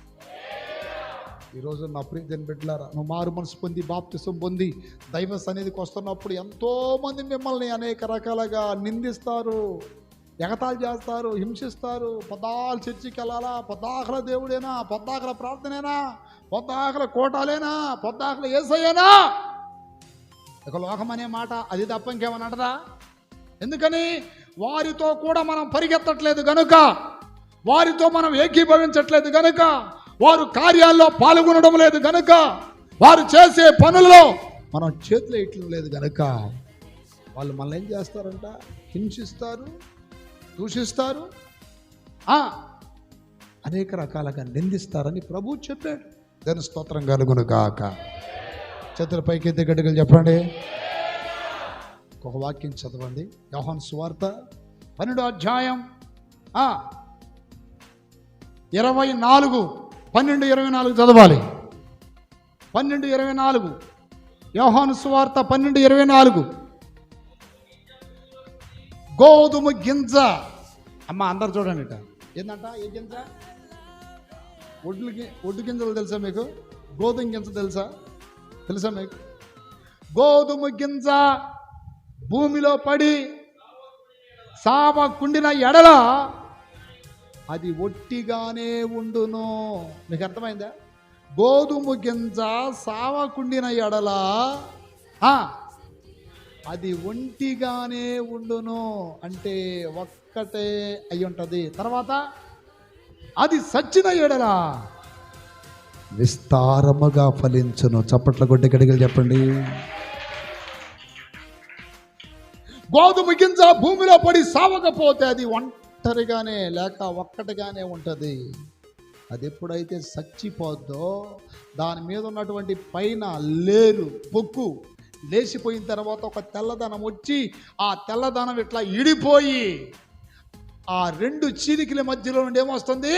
S1: ఈరోజు నా ప్రియమైన బిడ్డలారా, నువ్వు మారు మనసు పొంది బాప్తిసం పొంది దైవ సన్నిధికి వస్తున్నప్పుడు ఎంతోమంది మిమ్మల్ని అనేక రకాలుగా నిందిస్తారు, ఎగతాళి చేస్తారు, హింసిస్తారు. పొద్దాకల చర్చికి వెళ్ళాలా? పొద్దాకల దేవుడేనా? పొద్దాకల ప్రార్థనేనా? పొద్దాకల కోటాలేనా? పొద్దాకల యేసయ్యేనా? ఇక లోకం అనే మాట అది తప్ప ఇంకేమని అంటదా? ఎందుకని? వారితో కూడా మనం పరిగెత్తట్లేదు గనుక, వారితో మనం ఏకీభవించట్లేదు గనుక, వారు కార్యాల్లో పాల్గొనడం లేదు గనుక, వారు చేసే పనుల్లో మనం చేతులు వేయటం లేదు గనుక వాళ్ళు మనల్ని ఏం చేస్తారంట? హింసిస్తారు, దూషిస్తారు, అనేక రకాలుగా నిందిస్తారని ప్రభువు చెప్పాడు. దాని స్తోత్రం కలుగును గాక. చేతుల పైకి ఎత్తి గట్టిగా చెప్పండి. ఒక వాక్యం చదవండి. యోహాను సువార్త 12వ అధ్యాయం 24, 12, 24 చదవాలి. 12:24. యోహాను సువార్త 12:24. గోధుమ గింజ. అమ్మ అందరు చూడండి ఇట. ఏంటంట ఏ గింజ? ఒడ్డు గింజలు తెలుసా మీకు? గోధుమ గింజ తెలుసా మీకు? గోధుమ గింజ భూమిలో పడి సావకుండిన ఎడల అది ఒట్టిగానే ఉండును. మీకు అర్థమైందా? గోధుమ గింజ సావకుండిన ఎడల అది ఒంటిగానే ఉండును, అంటే ఒక్కటే అయి ఉంటుంది. తర్వాత అది సచ్చిన ఎడల విస్తారముగా ఫలించును. చప్పట్ల కొట్టి గడిగలు చెప్పండి. గోధుమ గింజ భూమిలో పడి సావకపోతే అది ఒంటరిగానే లేక ఒక్కటిగానే ఉంటుంది. అది ఎప్పుడైతే చచ్చిపోద్దో దాని మీద ఉన్నటువంటి పైన లేరు పొక్కు లేచిపోయిన తర్వాత ఒక తెల్లదనం వచ్చి ఆ తెల్లదనం ఇట్లా ఇడిపోయి ఆ రెండు చీలికల మధ్యలో నుండి ఏమొస్తుంది?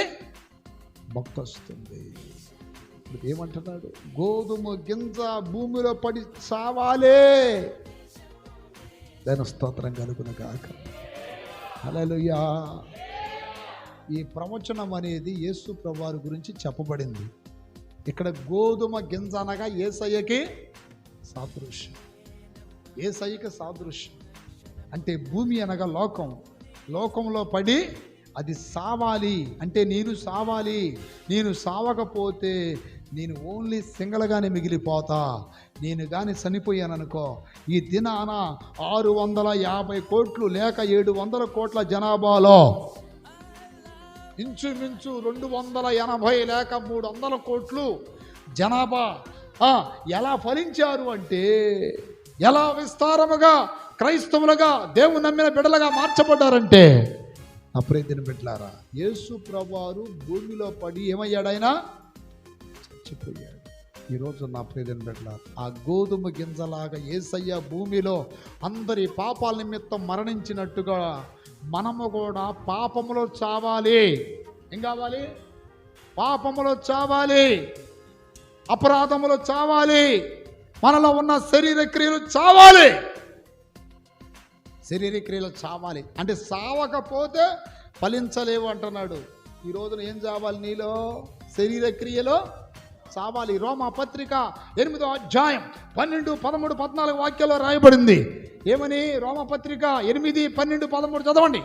S1: మొక్క వస్తుంది. ఇప్పుడు ఏమంటున్నాడు? గోధుమ గింజ భూమిలో పడి చావాలే. దాని స్తోత్రం కలుగును గాక. హల్లెలూయా. ఈ ప్రవచనం అనేది యేసు ప్రభువారి గురించి చెప్పబడింది. ఇక్కడ గోధుమ గింజ అనగా యేసయ్యకి సాదృశ్యం. యేసయ్యకి సాదృశ్యం అంటే భూమి అనగా లోకంలో పడి అది సావాలి. అంటే నేను సావాలి. నేను సావకపోతే నేను ఓన్లీ సింగల్గానే మిగిలిపోతా. నేను కానీ చనిపోయాననుకో ఈ దినాన 650 కోట్లు లేక 700 కోట్ల జనాభాలో ఇంచుమించు 280 లేక 300 కోట్లు జనాభా ఎలా ఫలించారు అంటే, ఎలా విస్తారముగా క్రైస్తవులుగా దేవుని నమ్మిన బిడ్డలుగా మార్చబడ్డారంటే, నా ప్రియమైన బిడ్డలారా, యేసు ప్రభువారు భూమిలో పడి ఏమయ్యాడు? ఆయన చచ్చిపోయాడు. ఈరోజు నా ప్రియమైన బిడ్డలారా, ఆ గోధుమ గింజలాగా యేసయ్య భూమిలో అందరి పాపాల నిమిత్తం మరణించినట్టుగా మనము కూడా పాపములో చావాలి. ఏం కావాలి? పాపములో చావాలి, అపరాధములో చావాలి, మనలో ఉన్న శరీర క్రియలు చావాలి. శరీర క్రియలు చావాలి అంటే సావకపోతే ఫలించలేవు అంటున్నాడు. ఈ రోజున ఏం చావాలి? నీలో శరీర క్రియలో చావాలి. రోమా పత్రిక 8వ అధ్యాయం 12, 13, 14 వాక్యాల్లో రాయబడింది. ఏమని? రోమా పత్రిక 8, 12, 13 చదవండి.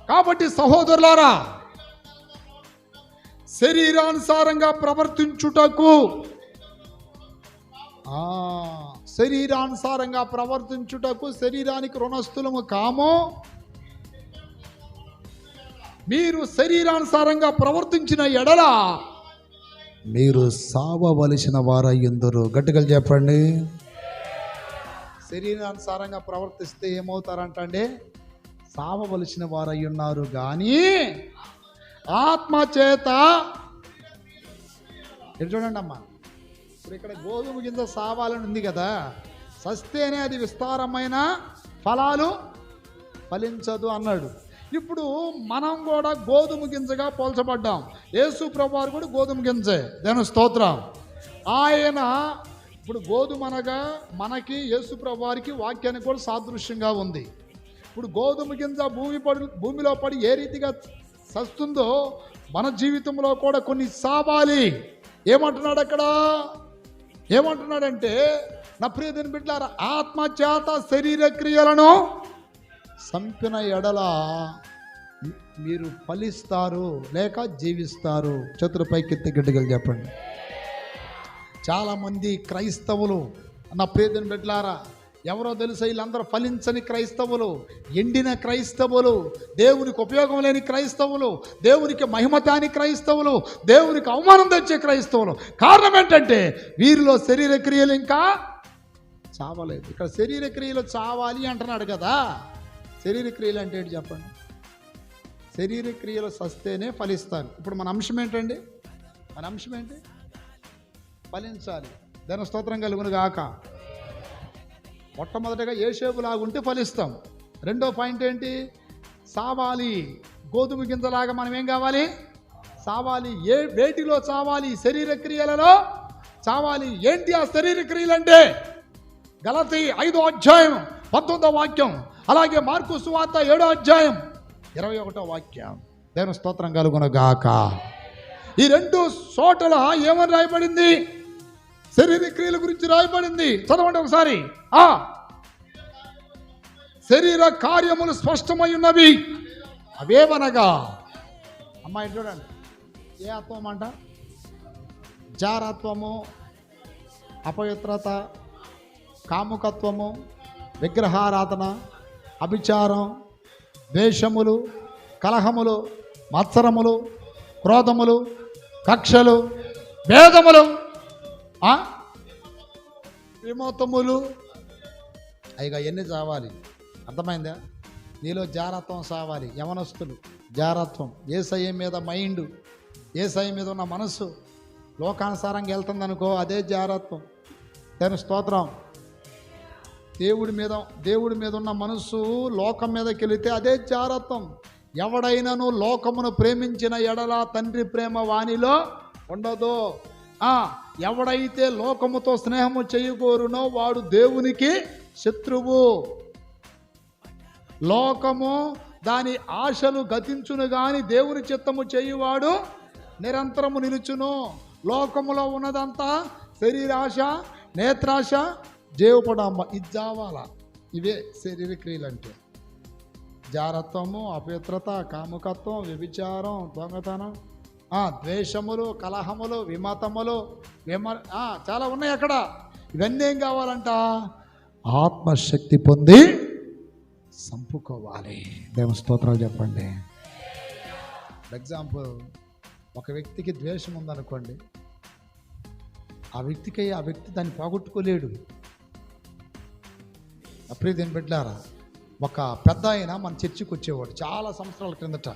S1: కాబట్టి సహోదరులారా, శరీరానుసారంగా ప్రవర్తించుటకు శరీరానికి రుణస్థులము కాము. మీరు శరీరానుసారంగా ప్రవర్తించిన ఎడల మీరు సావవలసిన వారయ్యుందురు. గట్టిగా చెప్పండి. శరీరానుసారంగా ప్రవర్తిస్తే ఏమవుతారంటే సావవలసిన వారయ్యున్నారు. కానీ ఆత్మ చేత చూడండి అమ్మా, ఇప్పుడు ఇక్కడ గోధుమ గింజ సావాలని ఉంది కదా, సస్తేనే అది విస్తారమైన ఫలాలు ఫలించదు అన్నాడు. ఇప్పుడు మనం కూడా గోధుమ గింజగా పోల్చబడ్డాం. యేసు ప్రభువారు కూడా గోధుమ గింజే. దేవుని స్తోత్రం. ఆయన ఇప్పుడు గోధుమ అనగా మనకి యేసు ప్రభువారికి వాక్యానికి కూడా సాదృశ్యంగా ఉంది. ఇప్పుడు గోధుమ గింజ భూమిలో పడి ఏ రీతిగా సస్తుందో మన జీవితంలో కూడా కొన్ని సావాలి. ఏమంటున్నాడు అక్కడ? ఏమంటున్నాడంటే, నా ప్రియమైన బిడ్డలారా, ఆత్మ చేత శరీర క్రియలను సంపిన ఎడల మీరు ఫలిస్తారు లేక జీవిస్తారు. చేతుల పైకెత్తి గట్టిగా చెప్పండి. చాలామంది క్రైస్తవులు, నా ప్రియమైన బిడ్డలారా, ఎవరో తెలుసా? వీళ్ళందరూ ఫలించని క్రైస్తవులు, ఎండిన క్రైస్తవులు, దేవునికి ఉపయోగం లేని క్రైస్తవులు, దేవునికి మహిమతాని క్రైస్తవులు, దేవునికి అవమానం తెచ్చే క్రైస్తవులు. కారణం ఏంటంటే వీరిలో శరీర క్రియలు ఇంకా చావలేదు. ఇక్కడ శరీర క్రియలు చావాలి అంటున్నాడు కదా. శరీర క్రియలు అంటే ఏంటి చెప్పండి? శరీర క్రియలు సస్తేనే ఫలిస్తారు. ఇప్పుడు మన అంశం ఏంటండి? మన అంశం ఏంటి? ఫలించాలి. దాని స్తోత్రం కలుగును గాక. మొట్టమొదటిగా యేషేపులాగుంటే ఫలిస్తాం. రెండో పాయింట్ ఏంటి? సావాలి. గోధుమ గింజలాగా మనం ఏం కావాలి? చావాలి. వేటిలో చావాలి? శరీర క్రియలలో చావాలి. ఏంటి ఆ శరీర క్రియలు అంటే? గలతీ 5వ అధ్యాయం 19వ వాక్యం, అలాగే మార్కు సువార్త 7వ అధ్యాయం 21వ వాక్యం. దేవుని స్తోత్రం కలుగును గాక. ఈ 2 చోట్ల ఏమని రాయబడింది? శరీర క్రియల గురించి రాయబడింది. చదవండి ఒకసారి. శరీర కార్యములు స్పష్టమై ఉన్నవి. అవేమనగా, అమ్మాయి చూడండి, ఏ ఆత్వం అంట? జారత్వము, అపవిత్రత, కాముకత్వము, విగ్రహారాధన, అభిచారం, ద్వేషములు, కలహములు, మత్సరములు, క్రోధములు, కక్షలు, భేదములు, విమోతములు. అయిగా ఎన్ని చావాలి? అర్థమైందా? నీలో జారత్వం సావాలి. యవనస్తులు జారత్వం, యేసయ్య మీద మైండ్, యేసయ్య మీద ఉన్న మనస్సు లోకానుసారంగా వెళ్తుందనుకో, అదే జారత్వం. దాని స్తోత్రం. దేవుడి మీద ఉన్న మనస్సు లోకం మీదకి వెళితే అదే జారత్వం. ఎవడైనాను లోకమును ప్రేమించిన ఎడల తండ్రి ప్రేమ వానిలో ఉండదు. ఎవడైతే లోకముతో స్నేహము చేయకూరునో వాడు దేవునికి శత్రువు. లోకము దాని ఆశలు గతించును గాని దేవుని చిత్తము చేయువాడు నిరంతరము నిలుచును. లోకములో ఉన్నదంతా శరీరాశ, నేత్రాశ, జీవపడమ్మ. ఇది జావాల. ఇవే శరీర క్రియలు అంటే. జారత్వము, అపవిత్రత, కాముకత్వం, వ్యభిచారం, దొంగతనం, ద్వేషములు, కలహములు, విమతములు, చాలా ఉన్నాయి అక్కడ. ఇవన్నీ ఏం కావాలంట? ఆత్మశక్తి పొంది సంపుకోవాలి. దేవుని స్తోత్రాలు చెప్పండి. ఫర్ ఎగ్జాంపుల్, ఒక వ్యక్తికి ద్వేషం ఉందనుకోండి, ఆ వ్యక్తి దాన్ని పోగొట్టుకోలేడు. అప్పుడే దీన్ని పెట్టారా? ఒక పెద్ద ఆయన మన చర్చికి వచ్చేవాడు చాలా సంవత్సరాల క్రిందట.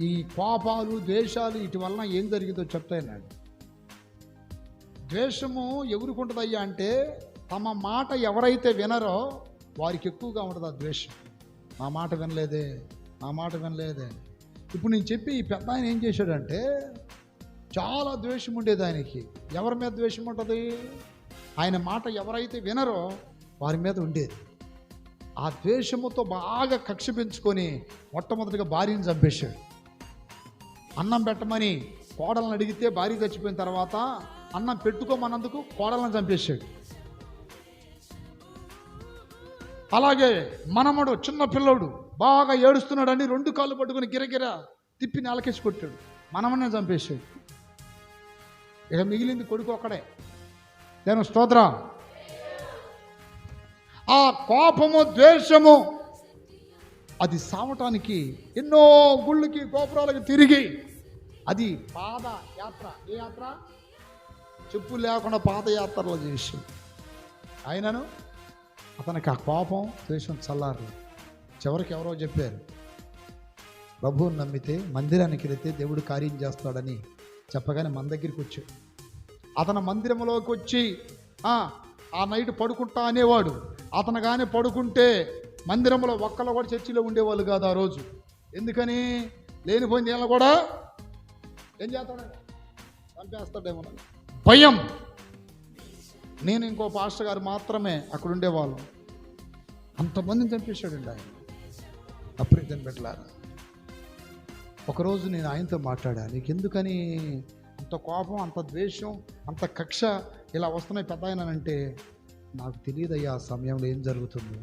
S1: ఈ కోపాలు, ద్వేషాలు వీటి వలన ఏం జరిగిందో చెప్తాయన్నాడు. ద్వేషము ఎవరికి ఉంటుందయ్యా అంటే, తమ మాట ఎవరైతే వినరో వారికి ఎక్కువగా ఉంటుంది ఆ ద్వేషం. నా మాట వినలేదే. ఇప్పుడు నేను చెప్పి ఈ పెద్ద ఆయన ఏం చేశాడంటే, చాలా ద్వేషం ఉండేది ఆయనకి. ఎవరి మీద ద్వేషం ఉంటుంది? ఆయన మాట ఎవరైతే వినరో వారి మీద ఉండేది. ఆ ద్వేషముతో బాగా కక్ష పెంచుకొని మొట్టమొదటిగా భార్యను చంపేశాడు. అన్నం పెట్టమని కోడలను అడిగితే భార్య చచ్చిపోయిన తర్వాత అన్నం పెట్టుకోమన్నందుకు కోడలను చంపేశాడు. అలాగే మనమడు చిన్న పిల్లోడు బాగా ఏడుస్తున్నాడని 2 కాళ్ళు పట్టుకుని గిరగిర తిప్పి నేలకేసి కొట్టాడు. మనమనే చంపేశాడు. ఇక మిగిలింది కొడుకు ఒక్కడే. నేను స్తోత్రం. ఆ కోపము, ద్వేషము అది సావటానికి ఎన్నో గుళ్ళకి, గోపురాలకి తిరిగి, అది పాదయాత్ర. ఏ యాత్ర? చెప్పులు లేకుండా పాదయాత్రలో చేసి, అయినను అతనికి ఆ కోపం, ద్వేషం చల్లారు. చివరికి ఎవరో చెప్పారు, ప్రభువుని నమ్మితే మందిరానికి వెళితే దేవుడు కార్యం చేస్తాడని చెప్పగానే మన దగ్గరికి వచ్చాడు. అతను మందిరంలోకి వచ్చి ఆ నైట్ పడుకుంటా అనేవాడు. అతను కానీ పడుకుంటే మందిరంలో ఒక్కళ్ళు కూడా చర్చిలో ఉండేవాళ్ళు కాదు ఆ రోజు. ఎందుకని? లేనిపోయిన నీళ్ళ కూడా ఏం చేస్తాడు? చంపేస్తాడేమో భయం. నేను ఇంకో పాస్టర్ గారు మాత్రమే అక్కడ ఉండేవాళ్ళం. అంతమందిని చంపేశాడండి ఆయన. అప్పుడు ఇతను పెట్టారు. ఒకరోజు నేను ఆయనతో మాట్లాడా, నీకు ఎందుకని అంత కోపం, అంత ద్వేషం, అంత కక్ష ఇలా వస్తున్నాయి పెద్ద ఆయన అంటే? నాకు తెలియదయ్యా ఆ సమయంలో ఏం జరుగుతుందో.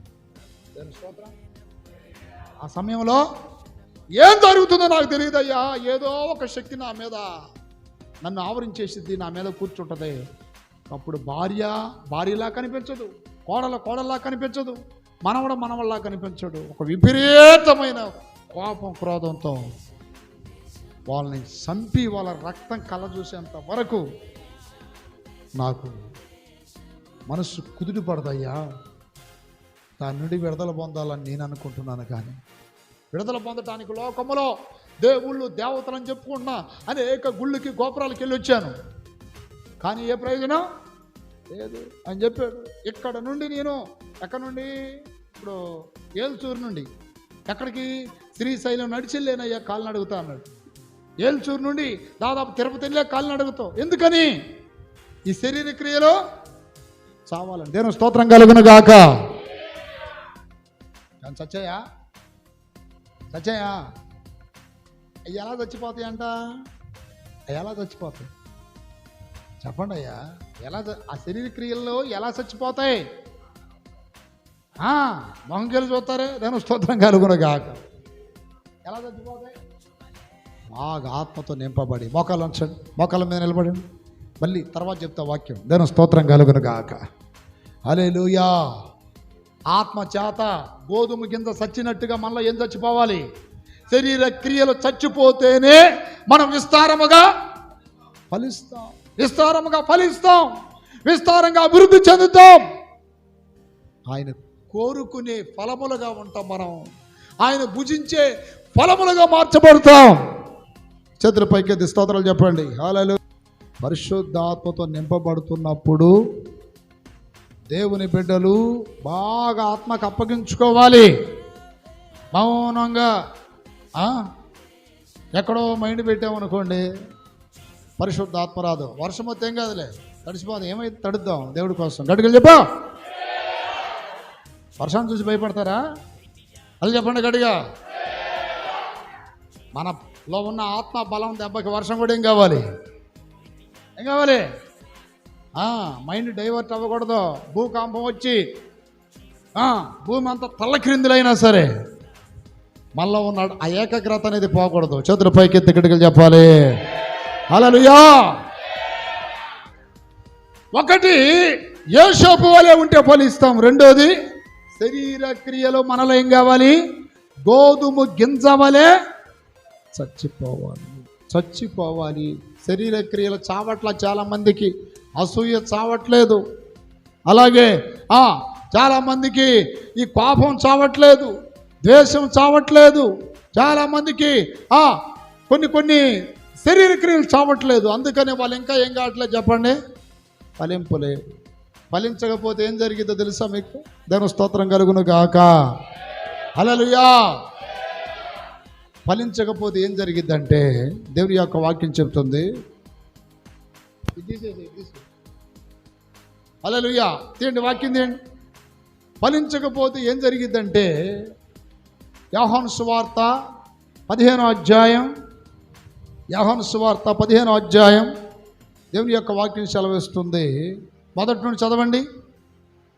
S1: ఆ సమయంలో ఏం జరుగుతుందో నాకు తెలియదయ్యా. ఏదో ఒక శక్తి నా మీద నన్ను ఆవరించేసిద్ది, నా మీద కూర్చుంటుంది. అప్పుడు భార్యలా కనిపించదు, కోడలా కనిపించదు, మనవళ్ళలా కనిపించడు. ఒక విపరీతమైన కోపం, క్రోధంతో వాళ్ళని చంపి వాళ్ళ రక్తం కళ్ళ చూసేంత వరకు నాకు మనసు కుదుటి పడదయ్యా. దాని నుండి విడుదల పొందాలని నేను అనుకుంటున్నాను. కానీ విడుదల పొందటానికి లోకములో దేవుళ్ళు, దేవతలని చెప్పుకున్నా అనేక గుళ్ళకి, గోపురాలకి వెళ్ళి వచ్చాను. కానీ ఏ ప్రయోజనం లేదు అని చెప్పాడు. ఇక్కడ నుండి నేను ఎక్కడి నుండి? ఇప్పుడు ఏల్చూరు నుండి ఎక్కడికి? శ్రీశైలం నడిచెళ్ళేనయ్యా కాళ్ళని అడుగుతా అన్నాడు. ఏల్చూరు నుండి దాదాపు తిరుపతి వెళ్ళే కాళ్ళని అడుగుతావు. ఎందుకని? ఈ శరీర క్రియలో చావాలని. దేవుని స్తోత్రం కలుగును గాక. చచ్చాయా అవి ఎలా చచ్చిపోతాయి అంట? ఎలా చచ్చిపోతాయి చెప్పండి అయ్యా. ఆ శరీర క్రియల్లో ఎలా చచ్చిపోతాయి? మొహంకెళ్ళి చూస్తారే. దేవుని స్తోత్రం కలుగును గాక. ఎలా చచ్చిపోతాయి? బాగా ఆత్మతో నింపబడి మోకాలు ఉంచండి, మోకాళ్ళ మీద నిలబడండి. మళ్ళీ తర్వాత చెప్తా వాక్యం. దేవుని స్తోత్రం కలుగును గాక. హల్లెలూయా. ఆత్మ చేత గోధుమ కింద చచ్చినట్టుగా మనలో ఏం చచ్చిపోవాలి? శరీర క్రియలు చచ్చిపోతేనే మనం విస్తారముగా ఫలిస్తాం, విస్తారంగా అభివృద్ధి చెందుతాం. ఆయన కోరుకునే ఫలములుగా ఉంటాం. మనం ఆయన భుజించే ఫలములుగా మార్చబడతాం. చేతుల పైకెత్తి స్తోత్రాలు చెప్పండి. హల్లెలూయా. పరిశుద్ధాత్మతో నింపబడుతున్నప్పుడు దేవుని బిడ్డలు బాగా ఆత్మకు అప్పగించుకోవాలి. మౌనంగా ఎక్కడో మైండ్ పెట్టామనుకోండి, పరిశుద్ధాత్మ రాదు. వర్షం వస్తే ఏం కాదులే, తడిసిపోదు. ఏమైతే తడుద్దాం దేవుడి కోసం. గట్టిగా చెప్పా. వర్షాన్ని చూసి భయపడతారా? అది చెప్పండి గట్టిగా. మనలో ఉన్న ఆత్మ బలం దెబ్బకి వర్షం కూడా ఏం కావాలి? మైండ్ డైవర్ట్ అవ్వకూడదు. భూకంపం వచ్చి భూమి అంతా తల్లక్రిందులైనా సరే మళ్ళా ఉన్న ఆ ఏకాగ్రత అనేది పోకూడదు. చేతుల పైకెత్తి గట్టిగా చెప్పాలి. హల్లెలూయా. ఒకటి, యోసేపు వలె ఉంటే ఫలిస్తాం. రెండోది, శరీర క్రియలో మనలో ఏం కావాలి? గోధుమ గింజ వలె చచ్చిపోవాలి. శరీర క్రియలు చావట్ల. చాలా మందికి అసూయ చావట్లేదు. అలాగే చాలామందికి ఈ కోపం చావట్లేదు, ద్వేషం చావట్లేదు. చాలామందికి కొన్ని శరీర క్రియలు చావట్లేదు. అందుకని వాళ్ళు ఇంకా ఏం కావట్లేదు చెప్పండి? ఫలింపులే. ఫలించకపోతే ఏం జరిగిందో తెలుసా మీకు? దేవుని స్తోత్రం కలుగును గాక. హల్లెలూయా. ఫలించకపోతే ఏం జరిగిద్దంటే దేవుని యొక్క వాక్యం చెప్తుంది. హల్లెలూయా. తీయండి వాక్యం తీయండి. ఫలించకపోతే ఏం జరిగిద్దంటే యోహాను సువార్త 15వ అధ్యాయం, యోహాను సువార్త 15వ అధ్యాయం దేవుని యొక్క వాక్యం సెలవిస్తుంది. మొదటి నుండి చదవండి.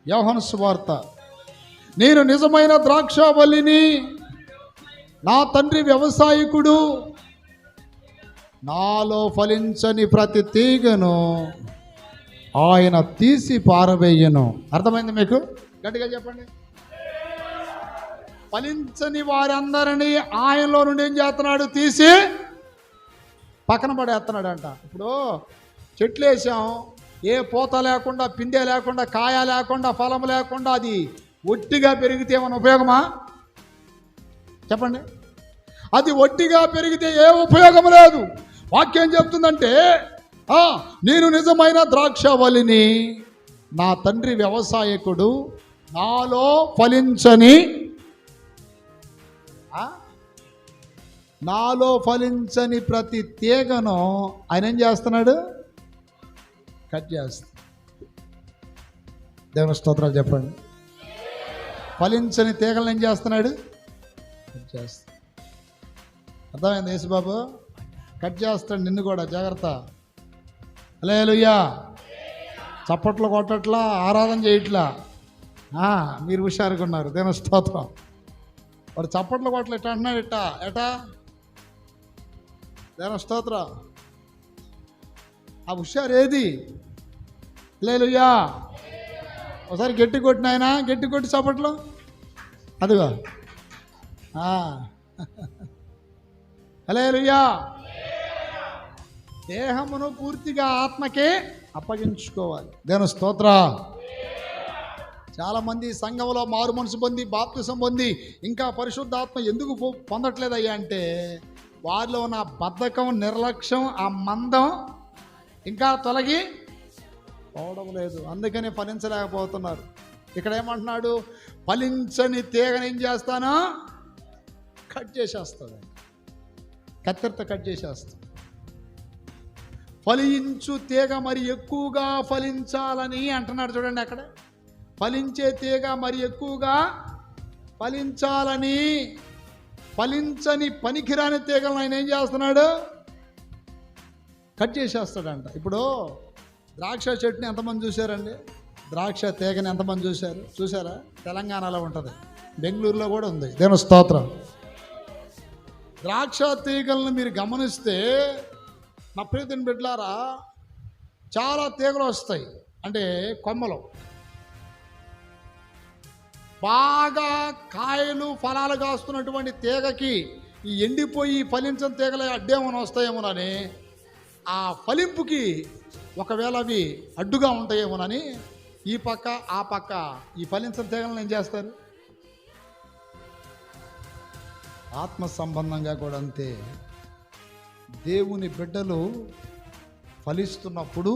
S1: యోహాను సువార్త. నేను నిజమైన ద్రాక్షావల్లిని, నా తండ్రి వ్యవసాయకుడు, నాలో ఫలించని ప్రతి తీగను ఆయన తీసి పారవేయను. అర్థమైంది మీకు? గట్టిగా చెప్పండి. ఫలించని వారందరినీ ఆయనలో నుండి ఏం చేస్తున్నాడు? తీసి పక్కన పడేస్తున్నాడు అంట. ఇప్పుడు చెట్లు వేసాం, ఏ పూత లేకుండా, పిందె లేకుండా, కాయ లేకుండా, ఫలం లేకుండా అది ఒట్టిగా పెరిగితే ఏమైనా ఉపయోగమా? చెప్పండి. అది ఒట్టిగా పెరిగితే ఏ ఉపయోగం లేదు. వాక్యం చెప్తుందంటే నేను నిజమైన ద్రాక్షవల్లిని, నా తండ్రి వ్యవసాయకుడు, నాలో ఫలించని ప్రతి తీగను ఆయన ఏం చేస్తున్నాడు? కట్ చేస్తాడు. దేవుని స్తోత్రాలు చెప్పండి. ఫలించని తీగలను ఏం చేస్తున్నాడు? కట్ చేస్తాడు. అర్థమైంది? యేసుబాబు కట్ చేస్తాడు నిన్ను కూడా. జాగ్రత్త. హల్లెలూయా. చప్పట్లు కొట్టట్లా, ఆరాధన చేయట్లా. మీరు హుషారుగా ఉన్నారు. దేవుని స్తోత్రం. వాడు చప్పట్లు కొట్టలు ఎట్లా అంటున్నాడు? ఎటా దేవుని స్తోత్రం. ఆ హుషారు ఏది? హల్లెలూయా. ఒకసారి గట్టి కొట్టిన ఆయన, గట్టి కొట్టి చప్పట్లు. అదిగో. హల్లెలూయా. దేహమును పూర్తిగా ఆత్మకే అప్పగించుకోవాలి. దేవుని స్తోత్రం. చాలామంది సంఘంలో మారు మనసు పొంది, బాప్తిసం పొంది ఇంకా పరిశుద్ధాత్మ ఎందుకు పొందట్లేదయ్యా అంటే వారిలో ఉన్న బద్ధకం, నిర్లక్ష్యం, ఆ మందం ఇంకా తొలగి పోవడం లేదు. అందుకని ఫలించలేకపోతున్నారు. ఇక్కడ ఏమంటున్నాడు? ఫలించని తీగను ఏం చేస్తాను? కట్ చేసేస్తుంది, కత్తెరతో కట్ చేసేస్తుంది. ఫలించు తీగ మరి ఎక్కువగా ఫలించాలని అంటున్నాడు చూడండి అక్కడ. ఫలించే తీగ మరి ఎక్కువగా ఫలించాలని, ఫలించని పనికిరాని తీగలను ఆయన ఏం చేస్తున్నాడు? కట్ చేసేస్తాడంట. ఇప్పుడు ద్రాక్ష చెట్టుని ఎంతమంది చూశారండి? ద్రాక్ష తీగని ఎంతమంది చూశారు? చూసారా? తెలంగాణలో ఉంటుంది, బెంగళూరులో కూడా ఉంది. దేవుని స్తోత్రం. ద్రాక్ష తీగలను మీరు గమనిస్తే నా ప్రియమైన బిడ్డలారా, చాలా తీగలు వస్తాయి, అంటే కొమ్మలు బాగా కాయలు ఫలాలు కాస్తున్నటువంటి తీగకి ఈ ఎండిపోయి ఫలించని తీగలు అడ్డేమని వస్తాయేమోనని, ఆ ఫలింపుకి ఒకవేళ అవి అడ్డుగా ఉంటాయేమోనని ఈ పక్క ఆ పక్క ఈ ఫలించని తీగలను ఏం చేస్తారు? ఆత్మ సంబంధంగా కూడా అంతే. దేవుని బిడ్డలు ఫలిస్తున్నప్పుడు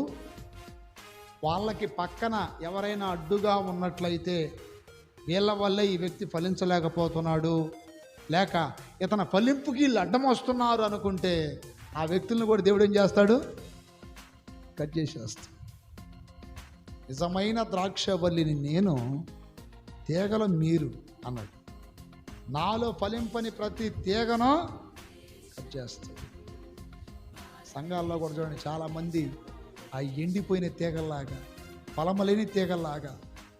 S1: వాళ్ళకి పక్కన ఎవరైనా అడ్డుగా ఉన్నట్లయితే, వీళ్ళ వల్లే ఈ వ్యక్తి ఫలించలేకపోతున్నాడు, లేక ఇతని ఫలింపుకి వీళ్ళు అడ్డం వస్తున్నారు అనుకుంటే ఆ వ్యక్తులను కూడా దేవుడు ఏం చేస్తాడు? కట్ చేసేస్తాడు. నిజమైన ద్రాక్షవల్లిని నేను, తీగలు మీరు అన్నాడు. నాలో ఫలింపని ప్రతి తీగను కట్ చేస్తాడు. సంఘాల్లో కూడా చూడండి, చాలామంది ఆ ఎండిపోయిన తీగల్లాగా, ఫలమలేని తీగల్లాగా,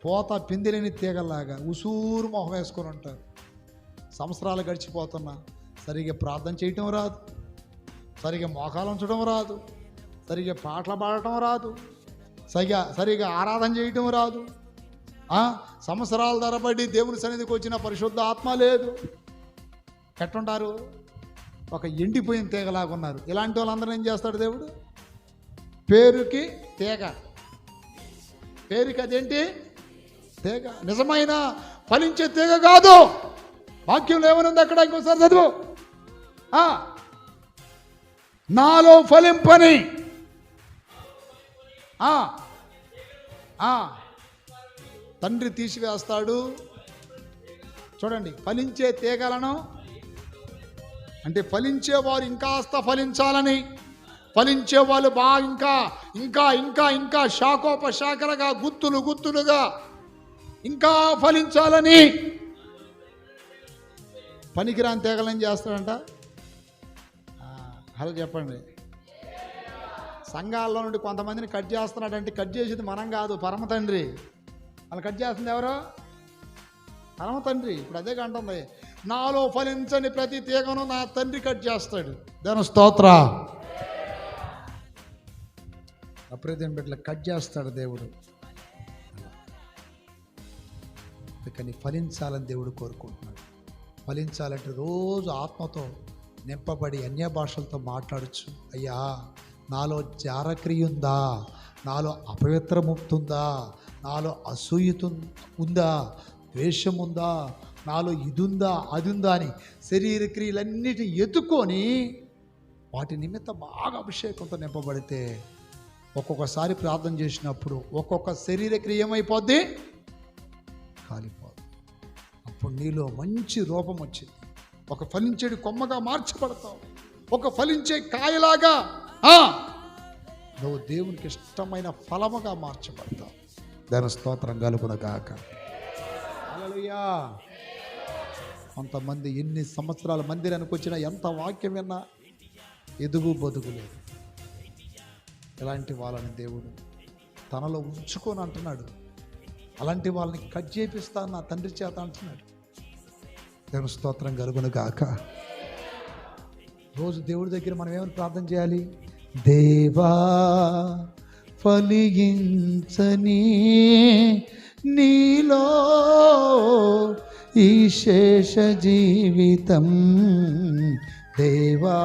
S1: పోత పిందెలేని తీగల్లాగా ఉసూరు మొహం వేసుకొని ఉంటారు. సంవత్సరాలు గడిచిపోతున్నా సరిగ్గా ప్రార్థన చేయటం రాదు, సరిగ్గా మోకాలు ఉంచడం రాదు, సరిగ్గా పాటలు పాడటం రాదు, సరిగా ఆరాధన చేయటం రాదు. సంవత్సరాల తరబడి దేవుని సన్నిధికి వచ్చిన పరిశుద్ధ ఆత్మ లేదు. ఎట్టుంటారు? ఒక ఎండిపోయిన తీగలాగా ఉన్నారు. ఇలాంటి వాళ్ళందరూ ఏం చేస్తాడు దేవుడు? పేరుకి తీగ, పేరుకి అదేంటి? తీగ. నిజమైన ఫలించే తీగ కాదు. వాక్యంలో ఏమనుంది అక్కడ? ఇంకోసారి చదువు. నాలో ఫలింపని తండ్రి తీసివేస్తాడు. చూడండి, ఫలించే తీగలను, అంటే ఫలించేవారు ఇంకాస్త ఫలించాలని, ఫలించేవాళ్ళు బాగా ఇంకా ఇంకా ఇంకా ఇంకా శాఖోపశాఖలుగా, గుత్తులుగా ఇంకా ఫలించాలని పనికిరాని తీగలు ఏం చేస్తాడంట? హలో చెప్పండి. సంఘాల్లో నుండి కొంతమందిని కట్ చేస్తున్నాడంటే, కట్ చేసేది మనం కాదు, పరమ తండ్రి. వాళ్ళు కట్ చేస్తుంది ఎవరో? పరమ తండ్రి. ఇప్పుడు అదే కంటుంది, నాలో ఫలించని ప్రతి తీగను నా తండ్రి కట్ చేస్తాడు. దేవుని స్తోత్ర. అప్రదేం బిడ్డలు కట్ చేస్తాడు దేవుడు. కానీ ఫలించాలని దేవుడు కోరుకుంటున్నాడు. ఫలించాలంటే రోజు ఆత్మతో నింపబడి అన్య భాషలతో మాట్లాడచ్చు. అయ్యా, నాలో జారక్రియ ఉందా? నాలో అపవిత్రముక్తుందా? నాలో అసూయత ఉందా? ద్వేషం ఉందా? నాలో ఇదుందా అది ఉందా అని శరీర క్రియలన్నిటిని ఎత్తుకొని వాటి నిమిత్తం బాగా అభిషేకంతో నింపబడితే, ఒక్కొక్కసారి ప్రార్థన చేసినప్పుడు ఒక్కొక్క శరీర క్రియ ఏమైపోద్ది? కాలిపోద్ది. అప్పుడు నీలో మంచి రూపం వచ్చింది. ఒక ఫలించేది కొమ్మగా మార్చబడతావు, ఒక ఫలించే కాయలాగా నువ్వు దేవునికి ఇష్టమైన ఫలముగా మార్చబడతావు. దాని స్తోత్రం కలుగునగాక. హల్లెలూయా. కొంతమంది ఎన్ని సంవత్సరాల మందిరానికి వచ్చినా, ఎంత వాక్యం విన్నా ఎదుగు బతుకు లేదు. ఇలాంటి వాళ్ళని దేవుడు తనలో ఉంచుకొని అంటున్నాడు. అలాంటి వాళ్ళని కట్ చేపిస్తాను నా తండ్రి చేత అంటున్నాడు. దేవుని స్తోత్రం కలుగునగాక. రోజు దేవుడి దగ్గర మనం ఏమని ప్రార్థన చేయాలి? దేవా ఫలించని నీలో ఈ శేష జీవితం, దేవా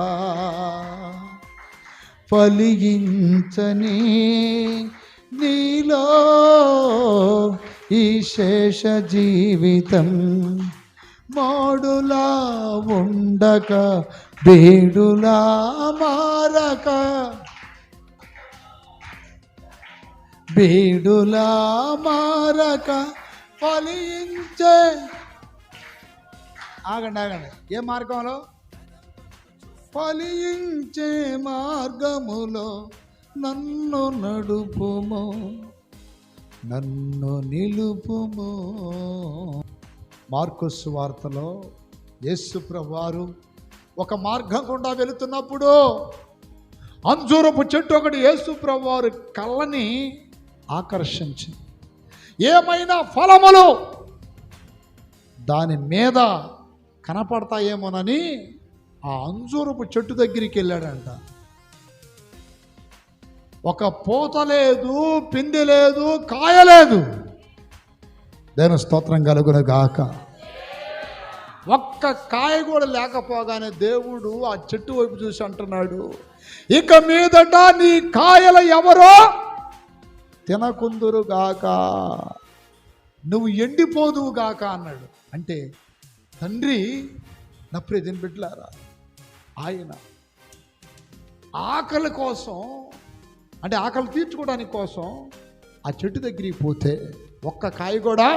S1: ఫలించని నీలో ఈ శేష జీవితం, మోడులా ఉండక బేడులా మారక, బేడులా మారక ఫలించే ఆగండి ఏ మార్గంలో? ఫలించే మార్గములో నన్ను నడుపుము, నన్ను నిలుపుము. మార్కు సువార్తలో యేసు ప్రభువారు ఒక మార్గం గుండా వెళుతున్నప్పుడు అంజూరపు చెట్టు ఒకటి యేసు ప్రభువారు కళ్ళని ఆకర్షించింది. ఏమైనా ఫలములు దాని మీద కనపడతాయేమోనని ఆ అంజూరపు చెట్టు దగ్గరికి వెళ్ళాడంట. ఒక పూత లేదు, పిండి లేదు, కాయ లేదు. దేవుని స్తోత్రం కలుగును గాక. ఒక్క కాయ కూడా లేకపోగానే దేవుడు ఆ చెట్టు వైపు చూసి అంటున్నాడు, ఇక మీదట నీ కాయలు ఎవరో తినకుందురు గాక, నువ్వు ఎండిపోదువు గాక అన్నాడు. అంటే తండ్రి నా ప్రియమైన బిడ్డలారా, ఆయన ఆకలి కోసం, అంటే ఆకలి తీర్చుకోవడానికి కోసం ఆ చెట్టు దగ్గరికి పోతే ఒక్క కాయ కూడా.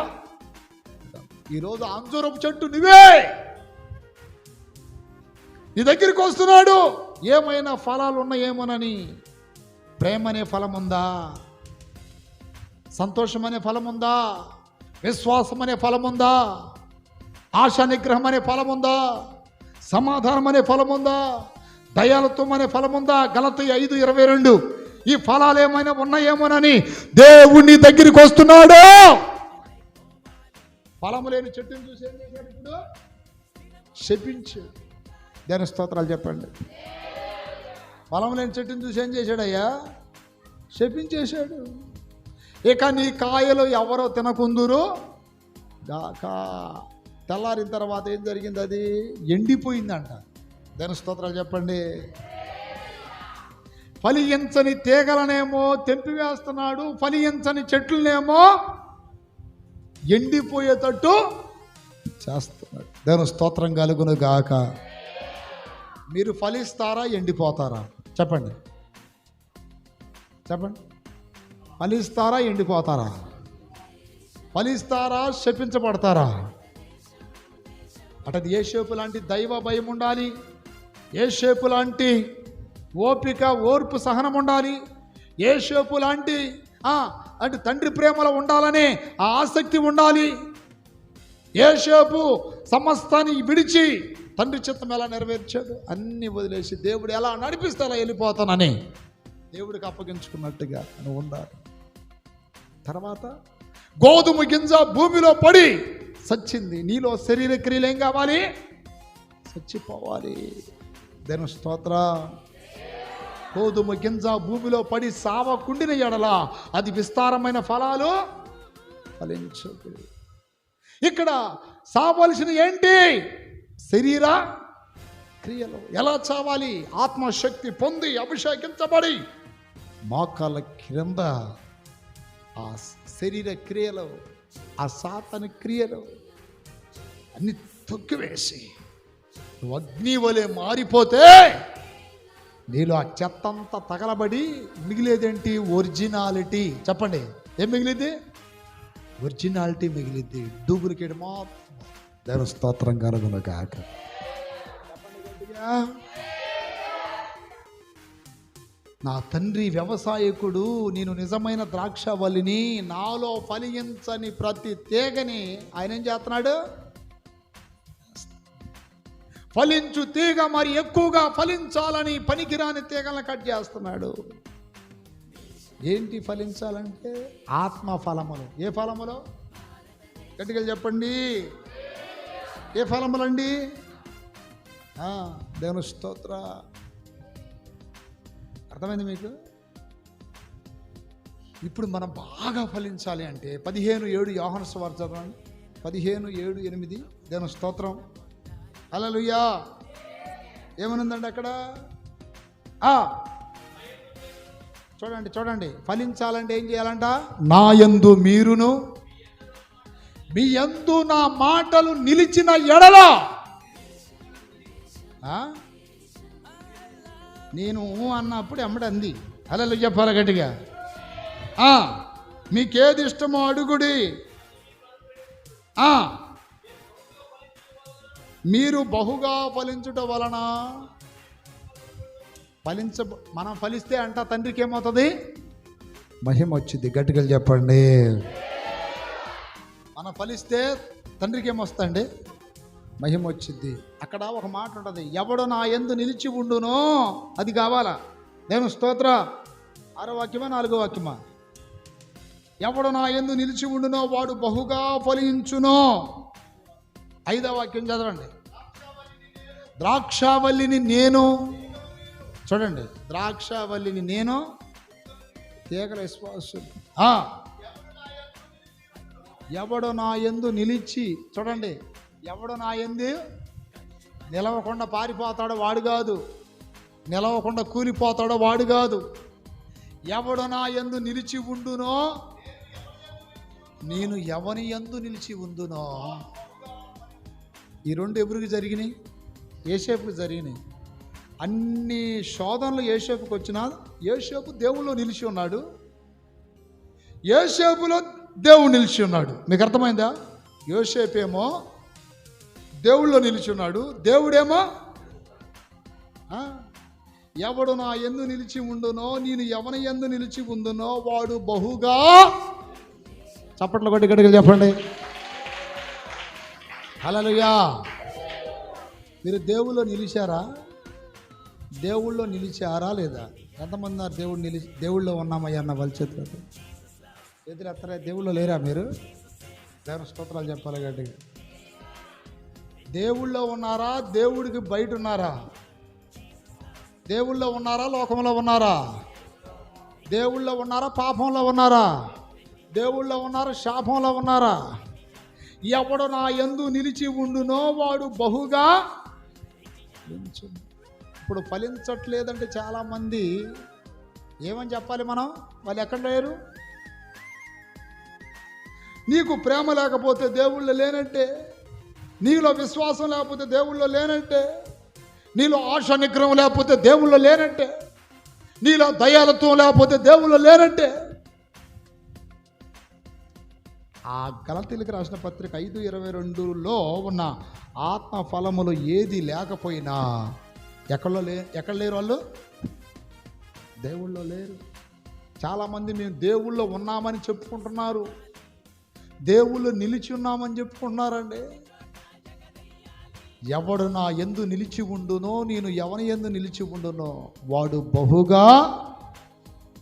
S1: ఈరోజు అంజూరపు చెట్టు నువ్వే, నీ దగ్గరికి వస్తున్నాడు. ఏమైనా ఫలాలు ఉన్నాయేమోనని. ప్రేమ అనే ఫలం ఉందా? సంతోషం అనే ఫలం ఉందా? విశ్వాసం అనే ఫలం ఉందా? ఆశా నిగ్రహం అనే ఫలం ఉందా? సమాధానం అనే ఫలం ఉందా? దయాలత్వం అనే ఫలం ఉందా? గలతీ 5:22. ఈ ఫలాలు ఏమైనా ఉన్నాయేమోనని దేవుని దగ్గరికి వస్తున్నాడు. ఫలము లేని చెట్టుని చూసి ఏం చేశాడు? ఇప్పుడు శపించు. దాని స్తోత్రాలు చెప్పండి. ఫలం లేని చెట్టుని చూసి ఏం చేశాడయ్యా? శపించేశాడు. ఇక నీ కాయలు ఎవరో తినకుందురు గాక. తెల్లారిన తర్వాత ఏం జరిగింది? అది ఎండిపోయిందంట. దాని స్తోత్రాలు చెప్పండి. ఫలించని తీగలనేమో తెంపివేస్తున్నాడు, ఫలించని చెట్లనేమో ఎండిపోయేటట్టు చేస్తున్నాడు. దేవుని స్తోత్రం కలుగును గాక. మీరు ఫలిస్తారా, ఎండిపోతారా? చెప్పండి. ఫలిస్తారా, ఎండిపోతారా? ఫలిస్తారా, శపించబడతారా? అంటే యేషేపు లాంటి దైవ భయం ఉండాలి, యేషేపు లాంటి ఓపిక, ఓర్పు, సహనం ఉండాలి, యేషేపు లాంటి అంటే తండ్రి ప్రేమలో ఉండాలనే ఆ ఆసక్తి ఉండాలి. యేషేపు సమస్తాన్ని విడిచి తండ్రి చిత్తం ఎలా నెరవేర్చాడు, అన్నీ వదిలేసి దేవుడు ఎలా నడిపిస్తే అలా వెళ్ళిపోతానని దేవుడికి అప్పగించుకున్నట్టుగా నువ్వు ఉండాలి. తర్వాత గోధుమ గింజ భూమిలో పడి సచ్చింది. నీలో శరీర క్రియలు ఏం కావాలి? చచ్చిపోవాలి. దేవుని స్తోత్రం. గోధుమ గింజ భూమిలో పడి సావకుండిన ఎడల అది విస్తారమైన ఫలాలు ఫలించదు. ఇక్కడ సావలసిన ఏంటి? శరీర క్రియలు. ఎలా చావాలి? ఆత్మశక్తి పొంది అభిషేకించబడి మోకాళ్ళ క్రింద ఆ శరీర క్రియలు, ఆ సాతాను క్రియలు అన్ని తొక్కివేసి నువ్వు అగ్ని వలె మారిపోతే నీలో ఆ చెత్తంతా తగలబడి మిగిలేదేంటి? ఒరిజినాలిటీ. చెప్పండి, ఏం మిగిలింది? ఒరిజినాలిటీ మిగిలింది. డూప్లికేట్ మాత్రం. దేవుని స్తోత్రం కలుగును గాక. నా తండ్రి వ్యవసాయకుడు, నేను నిజమైన ద్రాక్షవల్లిని, నాలో ఫలించని ప్రతి తీగని ఆయన ఏం చేస్తున్నాడు? ఫలించు తీగ మరి ఎక్కువగా ఫలించాలని పనికిరాని తీగలను కట్ చేస్తున్నాడు. ఏంటి ఫలించాలంటే? ఆత్మ ఫలములు. ఏ ఫలములు? గట్టిగా చెప్పండి. ఏ ఫలములండి? దేవుని స్తోత్ర. అర్థమైంది మీకు? ఇప్పుడు మనం బాగా ఫలించాలి అంటే 15:7 యోహాను సువార్త చదవండి. 15:7-8. దేవుని స్తోత్రం. హల్లెలూయా. ఏమనుందండి అక్కడ? చూడండి. ఫలించాలంటే ఏం చేయాలంట? నా యందు మీరును మీ యందు నా మాటలు నిలిచిన ఎడల. నేను అన్నప్పుడు ఎమ్మడి అంది. హల్లెలూయా చెప్పాలి గట్టిగా. మీకేది ఇష్టమో అడుగుడి. మీరు బహుగా ఫలించుట వలన మనం ఫలిస్తే అంట తండ్రికి ఏమవుతుంది? మహిమ వచ్చింది. గట్టిగా చెప్పండి. మనం ఫలిస్తే తండ్రికి ఏమొస్తుందండి? మహిమ వచ్చింది. అక్కడ ఒక మాట ఉంటుంది, ఎవడు నా యందు నిలిచి ఉండునో, అది కావాలా? నేను స్తోత్ర 6వ వాక్యమా 4వ వాక్యమా? ఎవడు నా యందు నిలిచి ఉండునో వాడు బహుగా ఫలించునో. 5వ వాక్యం చదవండి. ద్రాక్షావల్లిని నేను, చూడండి, ద్రాక్షావల్లిని నేను, తీగల విశ్వాసులు. ఎవడు నా యందు నిలిచి, చూడండి, ఎవడు నా యందు నిలవకుండా పారిపోతాడో వాడు కాదు, నిలవకుండా కూలిపోతాడో వాడు కాదు. ఎవడు నా యందు నిలిచి ఉండునో, నేను ఎవని యందు నిలిచి ఉండునో. ఈ రెండు ఎవరికి జరిగినాయి? యోసేపుకు జరిగినాయి. అన్ని శోధనలు యోసేపుకు వచ్చినా యోసేపు దేవుల్లో నిలిచి ఉన్నాడు, యోసేపులో దేవుడు నిలిచి ఉన్నాడు. మీకు అర్థమైందా? యోసేపేమో దేవుళ్ళో నిలిచి ఉన్నాడు, దేవుడేమో ఎవడు నా యందు నిలిచి ఉండునో, నేను ఎవని యందు నిలిచి ఉండునో వాడు బహుగా. చప్పట్లు కొట్టి గట్టిగా చెప్పండి. హల్లెలూయా. మీరు దేవుళ్ళో నిలిచారా? దేవుళ్ళో నిలిచారా లేదా? ఎంతమంది ఉన్నారు దేవుళ్ళో ఉన్నామయ్యా అన్న వాళ్ళ చేతులతో ఎదురెత్తరా? దేవుళ్ళో లేరా మీరు? దేవుని స్తోత్రాలు చెప్పాలి గట్టిగా. దేవుళ్ళో ఉన్నారా? దేవుడికి బయట ఉన్నారా? దేవుళ్ళో ఉన్నారా? లోకంలో ఉన్నారా? దేవుళ్ళో ఉన్నారా? పాపంలో ఉన్నారా? దేవుళ్ళో ఉన్నారా? శాపంలో ఉన్నారా? ఎవడు నా యందు నిలిచి ఉండునో వాడు బహుగా. ఇప్పుడు ఫలించట్లేదంటే చాలామంది ఏమని చెప్పాలి మనం? వాళ్ళు ఎక్కడ లేరు? నీకు ప్రేమ లేకపోతే దేవుళ్ళో లేనంటే, నీలో విశ్వాసం లేకపోతే దేవుళ్ళో లేనంటే, నీలో ఆశ నిగ్రహం లేకపోతే దేవుళ్ళో లేనంటే, నీలో దయాలత్వం లేకపోతే దేవుళ్ళో లేనంటే. ఆ గలతీయులకు రాసిన పత్రిక 5:22లో ఉన్న ఆత్మ ఫలములు ఏది లేకపోయినా ఎక్కడ లేరు? వాళ్ళు దేవుళ్ళో లేరు. చాలామంది మేము దేవుళ్ళో ఉన్నామని చెప్పుకుంటున్నారు, దేవుళ్ళు నిలిచి ఉన్నామని చెప్పుకుంటున్నారండి. ఎవడు నా యందు నిలిచి ఉండునో, నేను ఎవని యందు నిలిచి ఉండునో వాడు బహుగా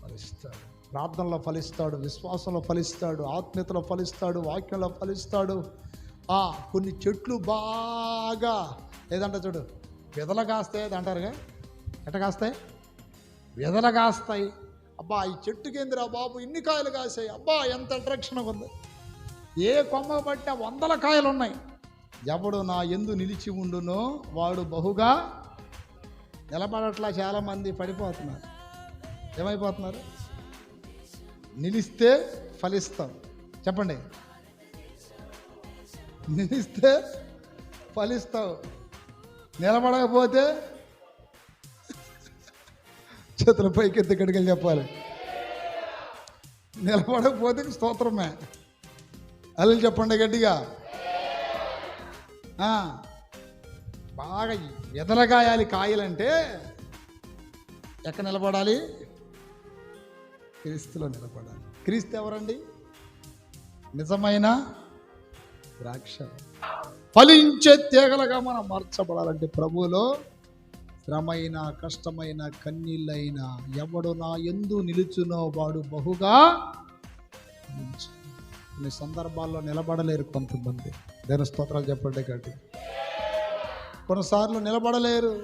S1: ఫలిస్తాడు. ప్రార్థనలో ఫలిస్తాడు, విశ్వాసంలో ఫలిస్తాడు, ఆత్మీయతలో ఫలిస్తాడు, వాక్యంలో ఫలిస్తాడు. కొన్ని చెట్లు బాగా లేదంటే చూడు వెదల కాస్తాయి అంటారుగా, ఎట్ట కాస్తాయి? వెదల కాస్తాయి. అబ్బా ఈ చెట్టుకి ఏందిరా బాబు ఇన్ని కాయలు కాసాయి, అబ్బా ఎంత అట్రాక్షన్గా ఉంది. ఏ కొమ్మ బట్టి 100 కాయలు ఉన్నాయి. ఎవడు నా యందు నిలిచి ఉండునో వాడు బహుగా నిలబడట్లా. చాలామంది పడిపోతున్నారు. ఏమైపోతున్నారు? నిలిస్తే ఫలిస్తాం. చెప్పండి, నిలిస్తే ఫలిస్తావు, నిలబడకపోతే చేతుల పైకి ఎత్తి గడికలు చెప్పాలి. నిలబడకపోతే స్తోత్రమే. అల్లు చెప్పండి గట్టిగా. బాగా ఎదరగాయాలి కాయలంటే ఎక్కడ నిలబడాలి? క్రీస్తులో నిలబడాలి. క్రీస్తు ఎవరండి? నిజమైన ద్రాక్ష. ఫలించే తీగలుగా మనం మార్చబడాలంటే ప్రభువులో శ్రమైన, కష్టమైన, కన్నీళ్ళైనా ఎవడు నా యందు నిలుచునో వాడు బహుగా. కొన్ని సందర్భాల్లో నిలబడలేరు కొంతమంది. దేవుని స్తోత్రాలు చెప్పండి గట్టి. కొన్నిసార్లు నిలబడలేరు.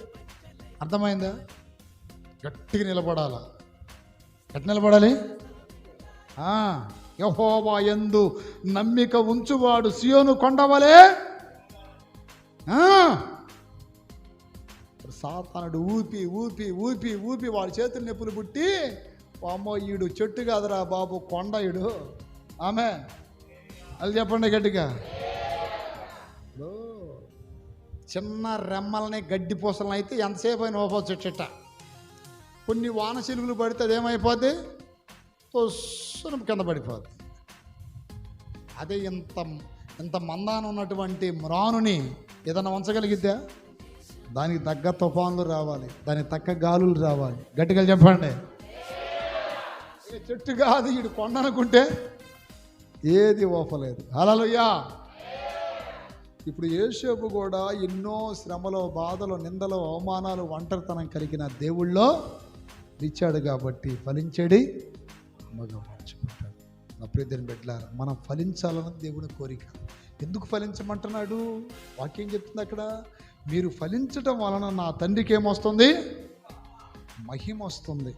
S1: అర్థమైందా? గట్టిగా నిలబడాలా. ఎట్లా నిలబడాలి? యెహోవా యందు నమ్మిక ఉంచువాడు సియోను కొండవలే. సాతానుడు ఊపి ఊపి ఊపి ఊపి వాడి చేతులు నొప్పులు పుట్టి, అమ్మో ఈడు చెట్టు కాదురా బాబు కొండ ఈడు. ఆమె అది చెప్పండి గట్టిగా. చిన్న రెమ్మల్ని గడ్డి పూసలను అయితే ఎంతసేపు అయినా ఓపోవచ్చు చెట్ట. కొన్ని వాన చిలుగులు పడితే అదేమైపోద్ది? తొస్సును కింద పడిపోద్ది. అదే ఇంత మందాన ఉన్నటువంటి మ్రానుని ఏదన్నా ఉంచగలిగిద్దా? దానికి తగ్గ తుఫాన్లు రావాలి, దానికి తగ్గ గాలులు రావాలి. గట్టిగా చెప్పండి. చెట్టు కాదు ఈడు కొండనుకుంటే ఏది ఓపలేదు. హల్లెలూయా. ఇప్పుడు యోసేపు కూడా ఎన్నో శ్రమలో, బాధలు, నిందలు, అవమానాలు, ఒంటరితనం కలిగిన దేవుళ్ళో ఇచ్చాడు కాబట్టి ఫలించేడి మగ మార్చిపోతాడు. నా ప్రియమైన బిడ్డలారా, మనం ఫలించాలన్నది దేవుని కోరిక. ఎందుకు ఫలించమంటున్నాడు? వాక్యం చెప్తుంది అక్కడ, మీరు ఫలించటం వలన నా తండ్రికి ఏమొస్తుంది? మహిమ వస్తుంది.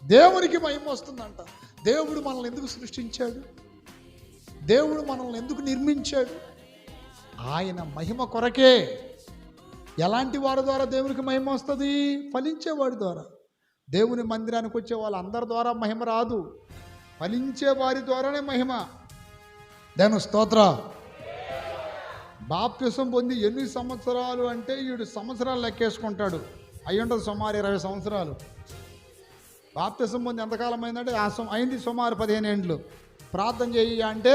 S1: దేవునికి మహిమ వస్తుందంట. దేవుడు మనల్ని ఎందుకు సృష్టించాడు? దేవుడు మనల్ని ఎందుకు నిర్మించాడు? ఆయన మహిమ కొరకే. ఎలాంటి వారి ద్వారా దేవునికి మహిమ వస్తుంది? ఫలించేవాడి ద్వారా. దేవుని మందిరానికి వచ్చే వాళ్ళందరి ద్వారా మహిమ రాదు, ఫలించే వారి ద్వారానే మహిమ. దేవుని స్తోత్రం. బాప్తిసం పొంది ఎన్ని సంవత్సరాలు అంటే ఈడు సంవత్సరాలు లెక్కేసుకుంటాడు. అయ్యుంటుంది సుమారు 20 సంవత్సరాలు. బాప్తిసం పొంది ఎంతకాలం అయిందంటే అయింది సుమారు 15 ఏండ్లు. ప్రార్థన చేయి అంటే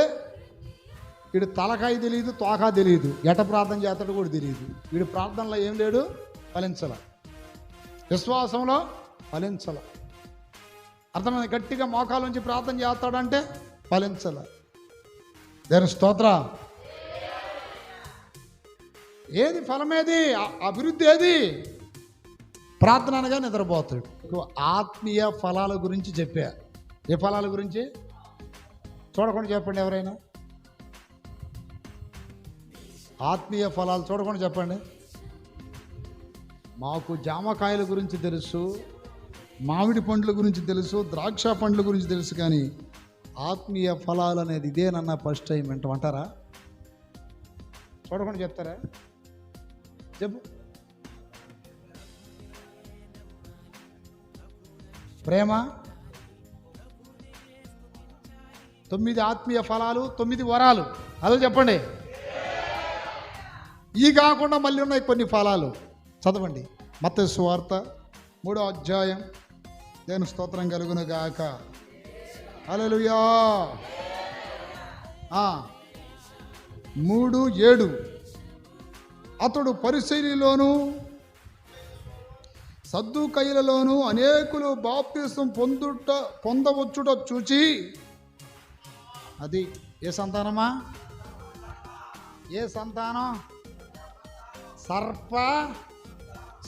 S1: వీడు తలకాయ తెలియదు, తోకా తెలియదు, ఎట ప్రార్థన చేస్తాడు కూడా తెలియదు. వీడు ప్రార్థనలో ఏం లేడు, ఫలించాల. విశ్వాసంలో ఫలించాల. అర్థమైంది? గట్టిగా మోకాల నుంచి ప్రార్థన చేస్తాడంటే ఫలించాల. దేవుని స్తోత్రం. ఏది ఫలమేది? అభివృద్ధి ఏది? ప్రార్థన అనగా నిద్రపోతాడు. ఆత్మీయ ఫలాల గురించి చెప్పా. ఏ ఫలాల గురించి? చూడకుండా చెప్పండి ఎవరైనా. ఆత్మీయ ఫలాలు చూడకుండా చెప్పండి. మాకు జామకాయల గురించి తెలుసు, మామిడి పండ్ల గురించి తెలుసు, ద్రాక్ష పండ్ల గురించి తెలుసు, కానీ ఆత్మీయ ఫలాలు అనేది ఇదేనన్నా ఫస్ట్ టైం వింటామంటారా? చూడకుండా చెప్తారా? చెప్పు. ప్రేమ, 9 ఆత్మీయ ఫలాలు, 9 వరాలు. అదే చెప్పండి. ఈ కాకుండా మళ్ళీ ఉన్నాయి కొన్ని ఫలాలు. చదవండి. మత్తయి సువార్త 3వ అధ్యాయం. దేవుని స్తోత్రం కలుగును గాక. హల్లెలూయా. 3:7 అతడు పరిసయ్యులలోను సద్దూకయ్యులలోను అనేకులు బాప్తిసం పొందవచ్చుట చూచి, అది ఏ సంతానమా? ఏ సంతానం?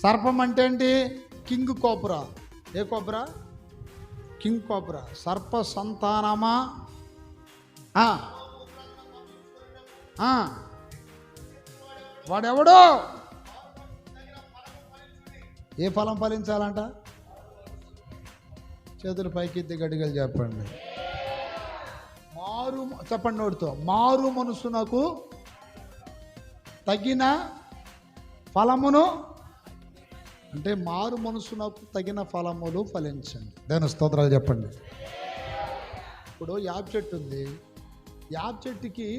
S1: సర్పం అంటే ఏంటి? King cobra. ఏ కోబ్రా? King cobra. సర్ప సంతానమా? వాడెవడో ఏ ఫలం ఫలించాలంట? చేతులు పైకెత్తి గడిగలు చెప్పండి. చెప్పండి నోటితో. మారు మనసునకు తగిన ఫలమును, అంటే మారు మనసునకు తగిన ఫలములు ఫలించండి. దాని స్తోత్రాలు చెప్పండి. ఇప్పుడు యాప చెట్టు ఉంది. యాప చెట్టుకి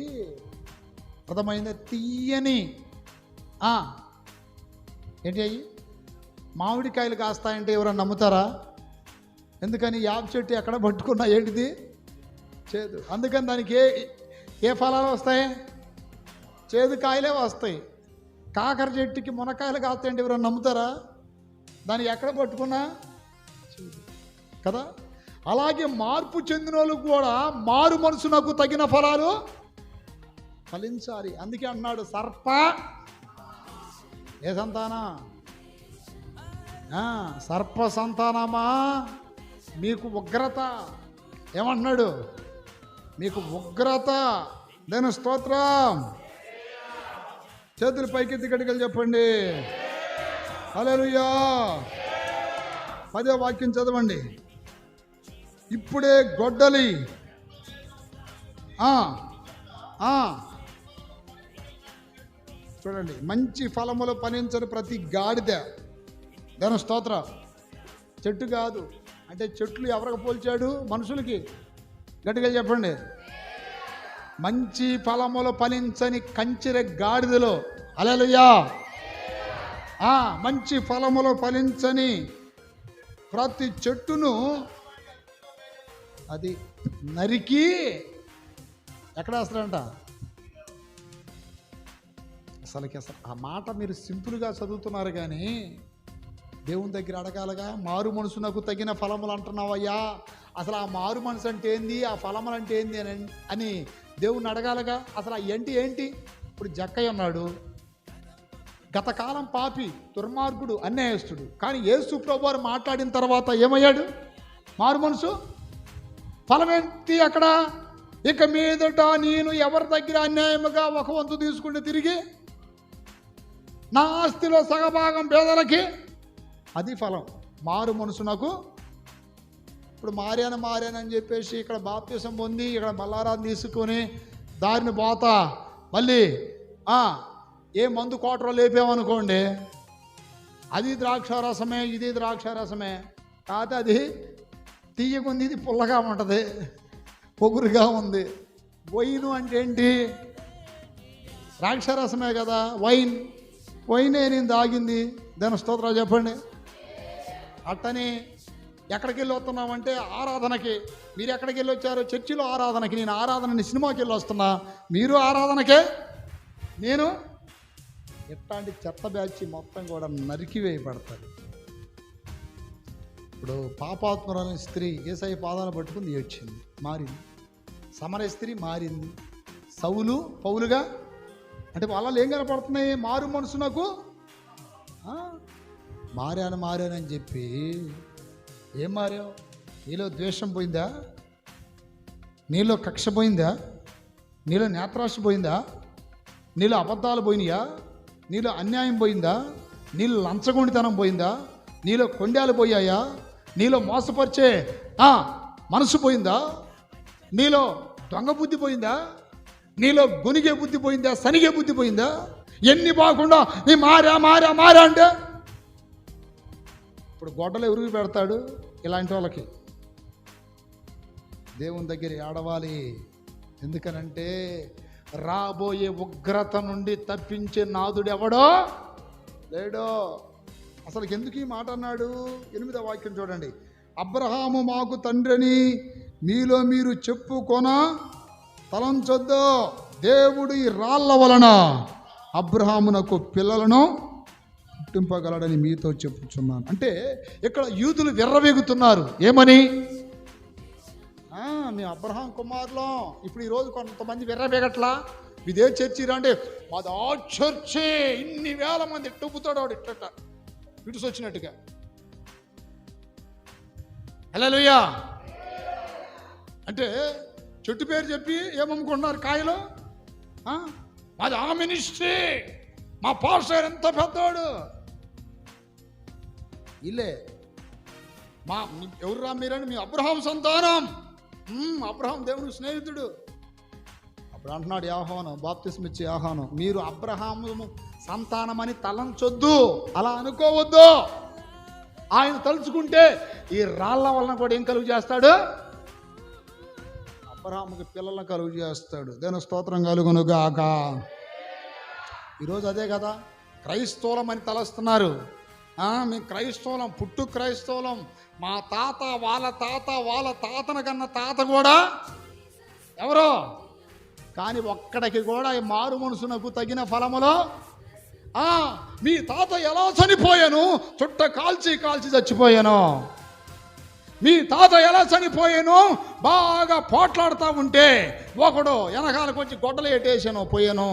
S1: అర్థమైన తీయని ఏంటి అయ్యి మామిడికాయలు కాస్తాయంటే ఎవరన్నా నమ్ముతారా? ఎందుకని? యాప చెట్టు ఎక్కడ పట్టుకున్నా ఏంటిది? చేదు. అందుకని దానికి ఏ ఫలాలు వస్తాయి? చేదు కాయలే వస్తాయి. కాకర చెట్టుకి మునకాయలు కాస్తాయంటే ఎవరన్నా నమ్ముతారా? దాన్ని ఎక్కడ పట్టుకున్నా కదా. అలాగే మార్పు చెందిన వాళ్ళు కూడా మారు మనసునకు తగిన ఫలాలు ఫలించాలి. అందుకే అన్నాడు, సర్ప ఏ సంతానం? సర్ప సంతానమా, మీకు ఉగ్రత. ఏమంటున్నాడు? మీకు ఉగ్రత. దేని స్తోత్రం. చేతులు పైకెత్తి గట్టిగా చెప్పండి. హల్లెలూయా. 10వ వాక్యం చదవండి. ఇప్పుడే గొడ్డలి చూడండి, మంచి ఫలములు ఫలించని ప్రతి గాడిద. దాని స్తోత్రం. చెట్టు కాదు అంటే చెట్లు ఎవరికి పోల్చాడు? మనుషులకి. గట్టిగా చెప్పండి. మంచి ఫలములు ఫలించని కంచెర గాడిదలో, హల్లెలూయా, మంచి ఫలములు ఫలించని ప్రతి చెట్టును అది నరికి ఎక్కడ వేస్తాడంట? అసలు ఆ మాట మీరు సింపుల్గా చదువుతున్నారు కానీ దేవుని దగ్గర అడగాలగా. మారు మనసునకు తగిన ఫలములు అంటున్నావయ్యా, అసలు ఆ మారు మనసు అంటే ఏంది, ఆ ఫలములు అంటే ఏంది అని దేవుణ్ణి అడగాలగా. అసలు ఏంటి ఇప్పుడు జక్కయ్య ఉన్నాడు, గతకాలం పాపి, దుర్మార్గుడు, అన్యాయస్తుడు. కానీ యేసు ప్రభువారు మాట్లాడిన తర్వాత ఏమయ్యాడు? మారు మనసు. ఫలం ఏంటి అక్కడ? ఇక మీదట నేను ఎవరి దగ్గర అన్యాయముగా ఒక వంతు తీసుకుంటే తిరిగి నా ఆస్తిలో సగభాగం పేదలకి, అది ఫలం. మారు మనసునకు. ఇప్పుడు మారానని చెప్పేసి ఇక్కడ బాప్తిసం పొంది ఇక్కడ బల్లారాన్ని తీసుకొని దారిని పోతా మళ్ళీ ఏ మందు కోటలో లేపామనుకోండి, అది ద్రాక్షారసమే, ఇది ద్రాక్షారసమే. కాకపోతే అది తీయకుంది, ఇది పుల్లగా ఉంటుంది, పొగురుగా ఉంది. వైన్ అంటే ఏంటి? ద్రాక్షారసమే కదా వైనే నేను తాగింది. దాని స్తోత్రాలు చెప్పండి. అట్టని ఎక్కడికి వెళ్ళి వస్తున్నామంటే ఆరాధనకి. మీరు ఎక్కడికి వెళ్ళి వచ్చారు? చర్చిలో ఆరాధనకి. నేను ఆరాధనని సినిమాకి వెళ్ళి వస్తున్నా, మీరు ఆరాధనకే. నేను ఎట్లాంటి చెత్త బ్యాచ్ మొత్తం కూడా నరికివేయబడతారు. ఇప్పుడు పాపాత్మురాలని స్త్రీ యేసయ్య పాదాలు పట్టుకుని ఏడ్చింది, మారింది. సమరయ స్త్రీ మారింది. సౌలు పౌలుగా అంటే వాళ్ళలో ఏం కనపడుతున్నాయి? మారు మనసునకు. మారానని చెప్పి ఏం మారావు? నీలో ద్వేషం పోయిందా? నీలో కక్ష పోయిందా? నీలో నేత్రాశ పోయిందా? నీలో అబద్ధాలు పోయినాయా? నీలో అన్యాయం పోయిందా? నీలో లంచగొండితనం పోయిందా? నీలో కొండాలు పోయాయా? నీలో మోసపరిచే మనసు పోయిందా? నీలో దొంగ బుద్ధి పోయిందా? నీలో గొనిగే బుద్ధి పోయిందా? సనిగే బుద్ధి పోయిందా? ఎన్ని బాగుండా నీ మారా అంటే ఇప్పుడు గొడ్డలు ఎవరికి పెడతాడు? ఇలాంటి వాళ్ళకి. దేవుని దగ్గర ఆడవాలి. ఎందుకనంటే రాబోయే ఉగ్రత నుండి తప్పించే నాదుడు ఎవడో లేడో. అసలు ఎందుకు ఈ మాట అన్నాడు? 8వ వాక్యం చూడండి. అబ్రహాము మాకు తండ్రిని మీలో మీరు చెప్పుకొన తలంచొద్దు, దేవుడు ఈ రాళ్ల వలన అబ్రహామునకు పిల్లలను పుట్టింపగలడని మీతో చెప్పుచున్నాను. అంటే ఇక్కడ యూదులు విర్రవేగుతున్నారు. ఏమని? మీ అబ్రహాం కుమారులం. ఇప్పుడు ఈరోజు కొంతమంది విర్రవేగట్లా. ఇదే చర్చి రండి, మాది ఆ చర్చి, ఇన్ని వేల మంది ఎట్టుపుతాడు వాడు ఇట్ట విడుసు వచ్చినట్టుగా. హల్లెలూయా. అంటే చెట్టు పేరు చెప్పి ఏమనుకుంటున్నారు కాయలు? మాది ఆ మినిస్ట్రీ, మా పాస్టర్ ఎంత పెద్దవాడు. ఇల్లే ఎవరురా మీరని? మీ అబ్రహాం సంతానం. అబ్రహాం దేవుని స్నేహితుడు. అప్పుడు అంటున్నాడు యోహాను, బాప్తిస్మ ఇచ్చే యోహాను, మీరు అబ్రహాము సంతానమని తలంచొద్దు, అలా అనుకోవద్దు. ఆయన తలుచుకుంటే ఈ రాళ్ల వలన కూడా ఏం కలుగు చేస్తాడు? అబ్రహాముకి పిల్లలను కలుగు చేస్తాడు. దేవుని స్తోత్రం కలుగును గాక. ఈరోజు అదే కదా క్రైస్తవులం అని తలస్తున్నారు. మేము క్రైస్తవులం, పుట్టు క్రైస్తవులం. మా తాత వాళ్ళ తాతన కన్నా తాత కూడా ఎవరో. కానీ ఒక్కడికి కూడా ఈ మారు మనసునకు తగిన ఫలములో మీ తాత ఎలా చనిపోయాను? చుట్ట కాల్చి చచ్చిపోయాను. మీ తాత ఎలా చనిపోయాను? బాగా పోట్లాడుతూ ఉంటే ఒకడు వెనకాలకు వచ్చి గొడ్డలు ఎట్టేసాను పోయాను.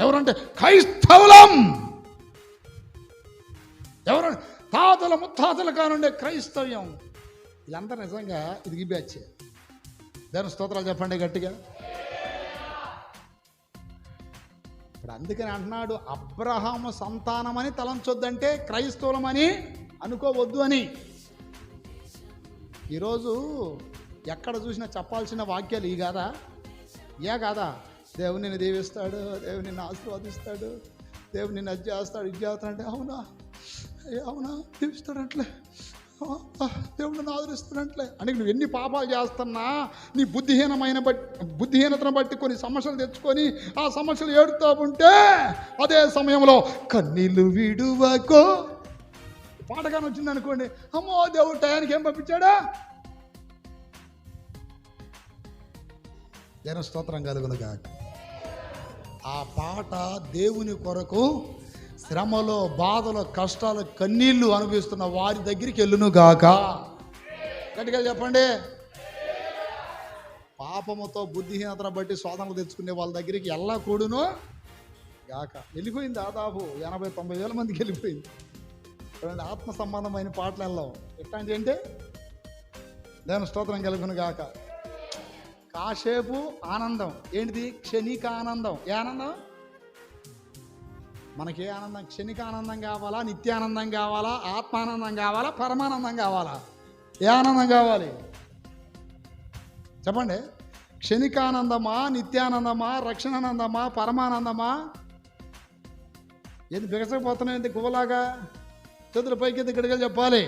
S1: ఎవరంటే క్రైస్తవులం. ఎవరు? తాతల ముత్తాతల కానుండే క్రైస్తవ్యం. వీళ్ళందరూ నిజంగా ఇది బ్యాచ్. దేవుని స్తోత్రాలు చెప్పండి గట్టిగా. ఇప్పుడు అందుకని అంటున్నాడు అబ్రహాము సంతానమని తలంచొద్దంటే క్రైస్తవులమని అనుకోవద్దు అని. ఈరోజు ఎక్కడ చూసినా చెప్పాల్సిన వాక్యాలు ఈ కాదా? దేవుని నిన్ను దీవిస్తాడు, దేవుని నిన్ను ఆశీర్వదిస్తాడు, దేవుని నిన్ను అది చేస్తాడు, ఇది చేస్తాడంటే అవునా దీవిస్తాడంట్లే, దేవుడు నన్ను ఆదరిస్తున్నట్లే అని నువ్వు ఎన్ని పాపాలు చేస్తున్నా నీ బుద్ధిహీనతను బట్టి కొన్ని సమస్యలు తెచ్చుకొని ఆ సమస్యలు ఏడుతూ ఉంటే అదే సమయంలో కన్నీళ్ళు విడువకో పాటగానే వచ్చింది అనుకోండి, అమ్మో దేవుడు టయానికి ఏం పంపించాడా? దేవుని స్తోత్రం కలుగును గాక. ఆ పాట దేవుని కొరకు శ్రమలో, బాధలో, కష్టాలు, కన్నీళ్లు అనుభవిస్తున్న వారి దగ్గరికి వెళ్ళును గాక. గట్టిగా చెప్పండి. పాపముతో బుద్ధిహీనతను బట్టి శోధనలు తెచ్చుకునే వాళ్ళ దగ్గరికి ఎలా కూడును గాక. వెళ్ళిపోయింది, దాదాపు 80-90 వేల మందికి వెళ్ళిపోయింది. ఆత్మ సంబంధమైన పాటలు వెళ్ళాం. ఎట్లాంటి అంటే దేవుని స్తోత్రం కలుగును గాక. కాసేపు ఆనందం ఏంటిది? క్షణిక ఆనందం. ఏ ఆనందం? మనకి ఏ ఆనందం? క్షణిక ఆనందం కావాలా? నిత్యానందం కావాలా? ఆత్మానందం కావాలా? పరమానందం కావాలా? ఏ ఆనందం కావాలి చెప్పండి? క్షణికానందమా, నిత్యానందమా, రక్షణానందమా, పరమానందమా? ఏది బిగసకపోతున్నాయి గువ్వలాగా? చేతుల పైకి ఇక్కడికి చెప్పాలి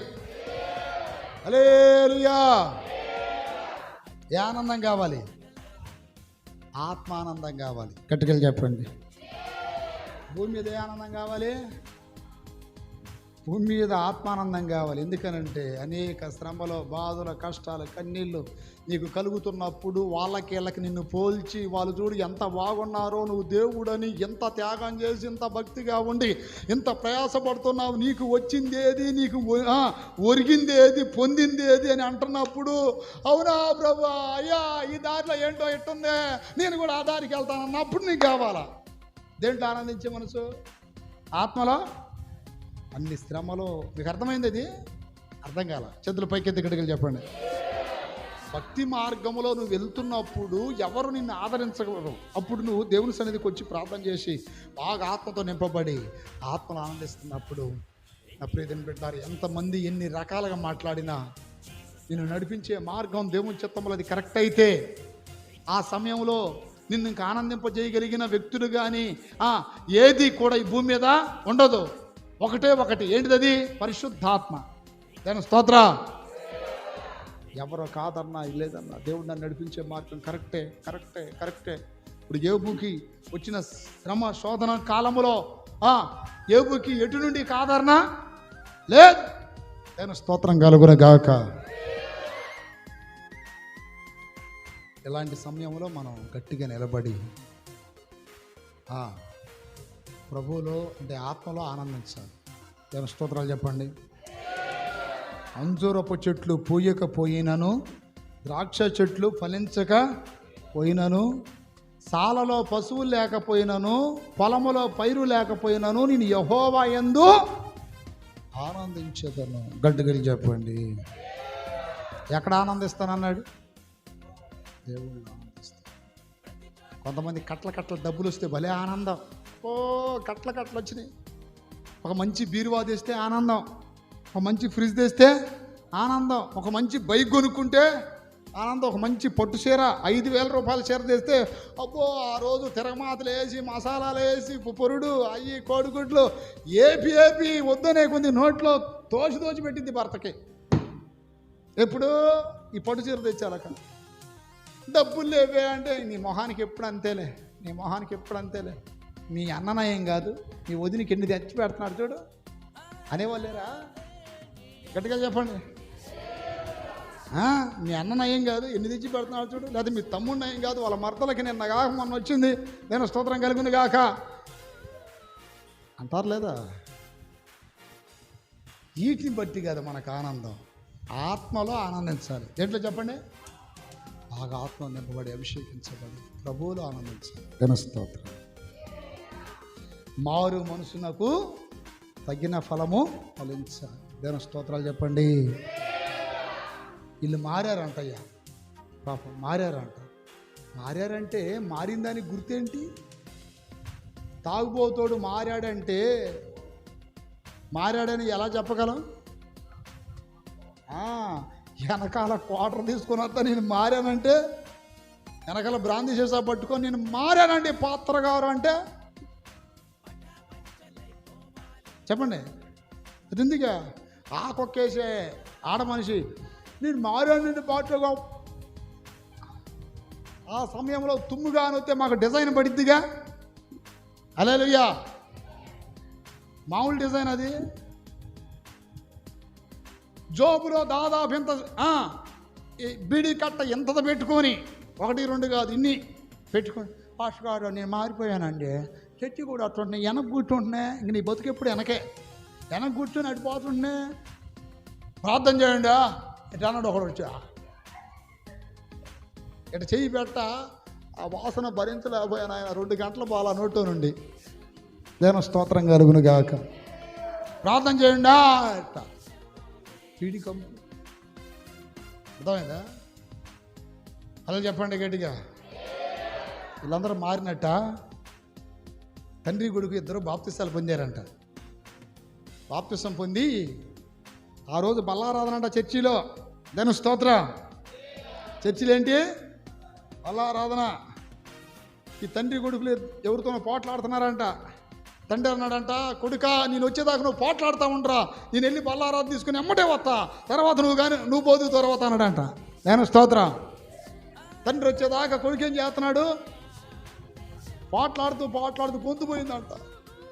S1: హల్లెలూయా. ఏ ఆనందం కావాలి? ఆత్మానందం కావాలి. గట్టిగా చెప్పండి. భూమి మీద ఏ ఆనందం కావాలి? భూమి మీద ఆత్మానందం కావాలి. ఎందుకనంటే అనేక శ్రమలు, బాధలు, కష్టాలు, కన్నీళ్ళు నీకు కలుగుతున్నప్పుడు వీళ్ళకి నిన్ను పోల్చి వాళ్ళు చూడు ఎంత బాగున్నారో, నువ్వు దేవుడని ఎంత త్యాగం చేసి ఇంత భక్తిగా ఉండి ఇంత ప్రయాసపడుతున్నావు, నీకు వచ్చింది ఏది, నీకు ఒరిగింది ఏది, పొందింది ఏది అని అంటున్నప్పుడు, అవునా ప్రభా, అయ్యా ఈ దారిలో ఏంటో ఎట్టుందే, నేను కూడా ఆ దారికి వెళ్తానన్నప్పుడు నీకు కావాలా? దేంట్లో ఆనందించే మనసు? ఆత్మలో. అన్ని శ్రమలో మీకు అర్థమైంది? అది అర్థం కాల? చేతుల పైకెత్తి గడిగలు చెప్పండి. భక్తి మార్గంలో నువ్వు వెళ్తున్నప్పుడు ఎవరు నిన్ను ఆదరించగలరు? అప్పుడు నువ్వు దేవుని సన్నిధికి వచ్చి ప్రార్థన చేసి బాగా ఆత్మతో నింపబడి ఆత్మను ఆనందిస్తున్నప్పుడు, నా ప్రియమైన బిడ్డలారా, ఎంతమంది ఎన్ని రకాలుగా మాట్లాడినా నిన్ను నడిపించే మార్గం దేవుని చిత్తంలో అది కరెక్ట్ అయితే ఆ సమయంలో నిన్ను ఇంకా ఆనందింపజేయగలిగిన వ్యక్తులు కానీ ఏది కూడా ఈ భూమి మీద ఉండదు. ఒకటి ఏంటిది? అది పరిశుద్ధాత్మ. దాని స్తోత్ర. ఎవరో కాదన్నా లేదన్నా దేవుడు నన్ను నడిపించే మార్గం కరెక్టే. ఇప్పుడు యోబుకి వచ్చిన శ్రమ శోధన కాలములో యోబుకి ఎటు నుండి కాదన్నా లేదు. దాని స్తోత్రం కలుగును గాక. ఇలాంటి సమయంలో మనం గట్టిగా నిలబడి ప్రభువులో అంటే ఆత్మలో ఆనందించాలి. దేవుని స్తోత్రాలు చెప్పండి. అంజూరపు చెట్లు పూయకపోయినను, ద్రాక్ష చెట్లు ఫలించకపోయినను, సాలలో పశువులు లేకపోయినను, పొలములో పైరు లేకపోయినను, నేను యెహోవా యందు ఆనందించేదను. గట్టిగా చెప్పండి. ఎక్కడ ఆనందిస్తానన్నాడు? దేవుళ్ళు ఆనందిస్తాను. కొంతమంది కట్ల డబ్బులు వస్తే భలే ఆనందం. కట్ల వచ్చినాయి. ఒక మంచి బీరువా తెస్తే ఆనందం, ఒక మంచి ఫ్రిడ్జ్ తెస్తే ఆనందం, ఒక మంచి బైక్ కొనుక్కుంటే ఆనందం, ఒక మంచి పట్టు చీర 5,000 రూపాయల చీర తెస్తే అబ్బో ఆ రోజు తిరగమాతలు వేసి, మసాలాలు వేసి, పొరుడు అయ్యి, కోడిగుడ్లు ఏపీ వద్దనే కొంది నోట్లో తోచి పెట్టింది భర్తకి. ఎప్పుడు ఈ పట్టు చీర తెచ్చాలక డబ్బులు లేవే అంటే నీ మొహానికి ఎప్పుడు అంతేలే, మీ అన్ననయం కాదు, మీ వదినికి ఎన్ని తెచ్చి పెడుతున్నాడు చూడు అనేవాళ్ళేరా? గట్టిగా చెప్పండి. మీ అన్ననయం కాదు, ఎన్ని తెచ్చి పెడుతున్నాడు చూడు. లేదా మీ తమ్ముడు నయం కాదు, వాళ్ళ మర్తలకి నిన్న కాక మొన్న వచ్చింది, నేను స్తోత్రం కలిగింది కాక అంటారు లేదా? వీటిని బట్టి కాదు మనకు ఆనందం. ఆత్మలో ఆనందించాలి. దేంట్లో చెప్పండి? బాగా ఆత్మ నింపబడి అభిషేకించబడి ప్రభువులో ఆనందించాలి. నేను స్తోత్రం. మారు మనసునకు తగిన ఫలము ఫలించాలి. దేని స్తోత్రాలు చెప్పండి. వీళ్ళు మారారంటయ్యా, పాపం మారారంటే మారిన దానికి గుర్తేంటి? తాగుబోతోడు మారాడని ఎలా చెప్పగలం? వెనకాల క్వార్టర్ తీసుకుని వస్తా నేను మారానంటే, వెనకాల బ్రాందీ సీసా పట్టుకొని నేను మారానండి పాత్ర గారు అంటే చెప్పండి. అది ఎందుగా ఆకొక్కేసే ఆడ మనిషి నేను మారానండి పాత్రగా, ఆ సమయంలో తుమ్ముగా వస్తే మాకు డిజైన్ పడిద్దిగా. హల్లెలూయా. మామూలు డిజైన్ అది. జోబులో దాదాపు ఇంత బీడీ కట్ట ఎంతది పెట్టుకొని, 1, 2 కాదు ఇన్ని పెట్టుకొని పాస్టర్ గారు నేను మారిపోయానండి, చర్చి కూడా అట్లుంటున్నాయి, వెనక కూర్చుంటున్నాయి, ఇంక నీ బతుకు ఎప్పుడు వెనక కూర్చొని అడిపోతుంటున్నాయి, ప్రార్థన చేయండి ఇట్లా అన్నాడు ఒకడు వచ్చా. ఇట్లా చెయ్యి పెట్ట ఆ వాసన భరించలేకపోయాను ఆయన, 2 గంటల బాల నోట్లో నుండి. దేవుని స్తోత్రం కలుగును గాక. ప్రార్థన చేయండి ఇట్లా పీడి కంపు. అర్థమైందా? అలా చెప్పండి గట్టిగా. వీళ్ళందరూ మారినట్ట. తండ్రి కొడుకు ఇద్దరు బాప్తిసాలు పొందారంట. బాప్తిసం పొంది ఆ రోజు బల్లారాధన అంట చర్చిలో. దేవుని స్తోత్రం. చర్చిలో ఏంటి? బల్లారాధన. ఈ తండ్రి కొడుకులు ఎవరితోనో పోట్లాడుతున్నారంట. తండ్రి అన్నాడంట, కొడుక నేను వచ్చేదాకా నువ్వు పోట్లాడుతూ ఉండరా, నేను వెళ్ళి బల్లారాధన తీసుకుని ఎమ్మటే వస్తా, తర్వాత నువ్వు పోదు తర్వాత అన్నాడంట. దేవుని స్తోత్రం. తండ్రి వచ్చేదాకా కొడుకు ఏం చేస్తున్నాడు? పోట్లాడుతూ గొంతు పోయిందంట.